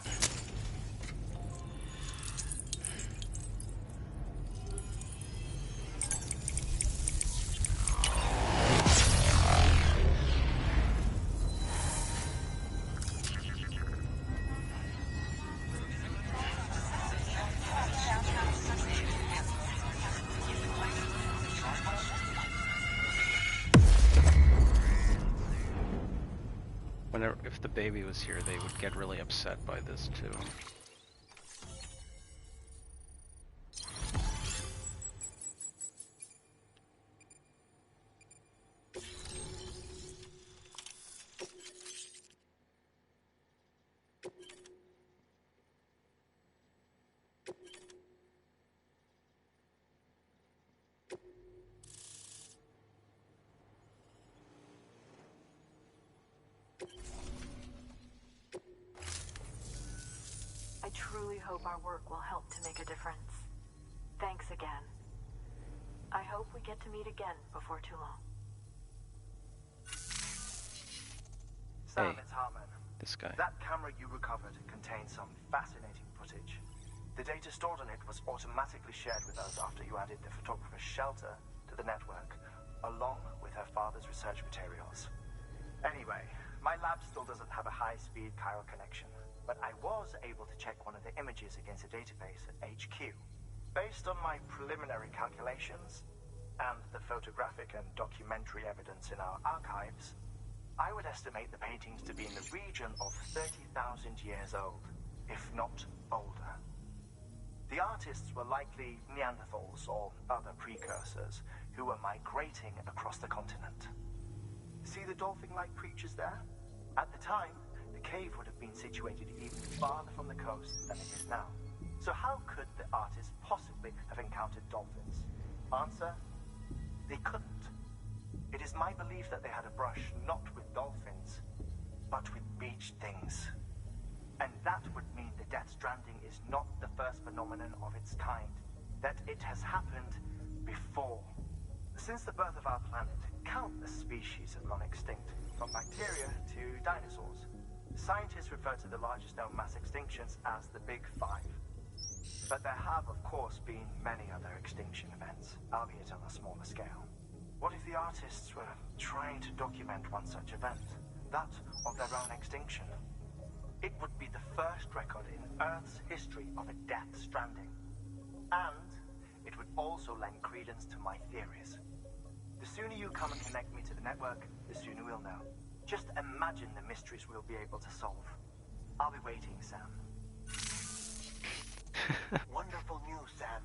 If the baby was here, they would get really upset by this too. I truly hope our work will help to make a difference. Thanks again. I hope we get to meet again before too long. Sam, Hey, it's Hartman. this guy. That camera you recovered contains some fascinating footage. The data stored on it was automatically shared with us after you added the photographer's shelter to the network, along with her father's research materials. Anyway, my lab still doesn't have a high-speed chiral connection, but I was able to check one of the images against a database at HQ. Based on my preliminary calculations and the photographic and documentary evidence in our archives, I would estimate the paintings to be in the region of 30,000 years old, if not older. The artists were likely Neanderthals or other precursors who were migrating across the continent. See the dolphin-like creatures there? At the time, the cave would have been situated even farther from the coast than it is now, So how could the artists possibly have encountered dolphins? Answer, they couldn't. It is my belief that they had a brush not with dolphins, but with beach things. And that would mean the Death Stranding is not the first phenomenon of its kind, that it has happened before. Since the birth of our planet, countless species have gone extinct, from bacteria to dinosaurs. Scientists refer to the largest known mass extinctions as the Big Five. But there have, of course, been many other extinction events, albeit on a smaller scale. What if the artists were trying to document one such event, that of their own extinction? It would be the first record in Earth's history of a Death Stranding. And it would also lend credence to my theories. The sooner you come and connect me to the network, the sooner we'll know. Just imagine the mysteries we'll be able to solve. I'll be waiting, Sam. Wonderful news, Sam.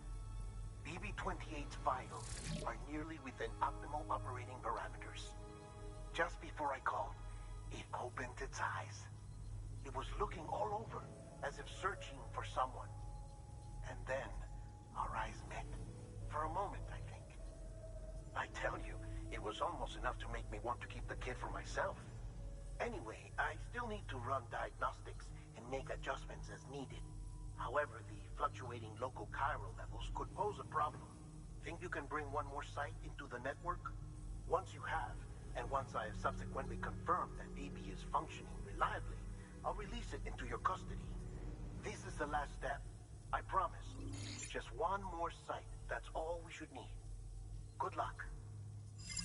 BB-28's vitals are nearly within optimal operating parameters. Just before I called, it opened its eyes. It was looking all over, as if searching for someone. And then, our eyes met. For a moment, I think. I tell you, it was almost enough to make me want to keep the kid for myself. Anyway, I still need to run diagnostics and make adjustments as needed. However, the fluctuating local chiral levels could pose a problem. Think you can bring one more site into the network? Once you have, and once I have subsequently confirmed that BB is functioning reliably, I'll release it into your custody. This is the last step. I promise. Just one more site. That's all we should need. Good luck.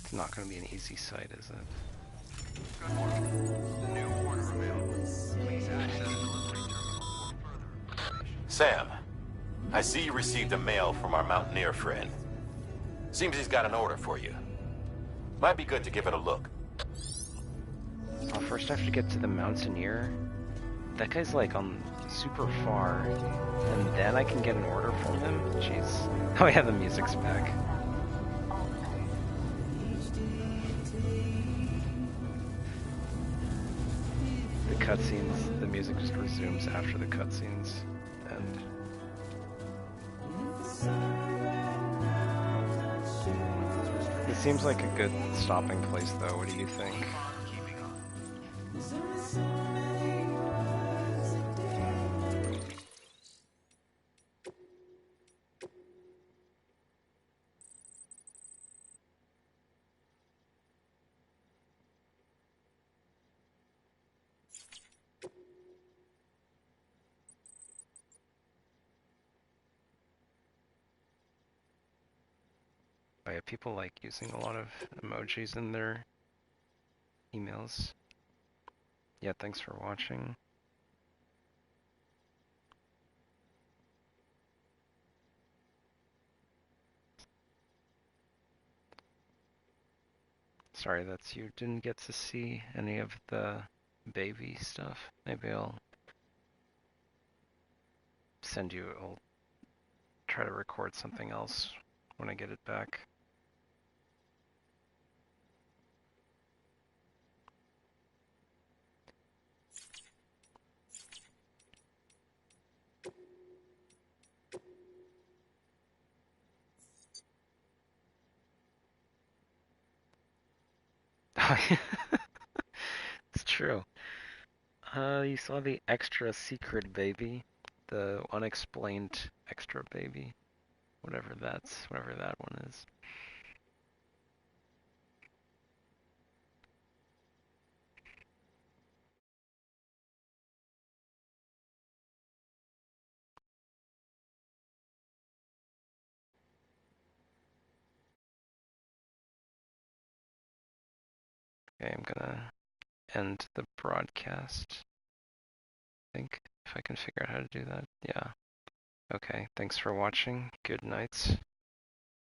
It's not going to be an easy site, is it? Good morning. New order available. Please access delivery terminal for further information. Sam, I see you received a mail from our Mountaineer friend. Seems he's got an order for you. Might be good to give it a look. Well, first I have to get to the Mountaineer. That guy's like on super far, and then I can get an order from him? Jeez. Oh yeah, the music's back. The cutscenes, the music just resumes after the cutscenes end. It seems like a good stopping place though, what do you think? Oh yeah, people like using a lot of emojis in their emails. Yeah, thanks for watching. Sorry that you didn't get to see any of the baby stuff. Maybe I'll I'll try to record something else when I get it back. It's true. You saw the extra secret baby, the unexplained extra baby, whatever that one is. Okay, I'm gonna end the broadcast. I think if I can figure out how to do that. Yeah. Okay, thanks for watching. Good night.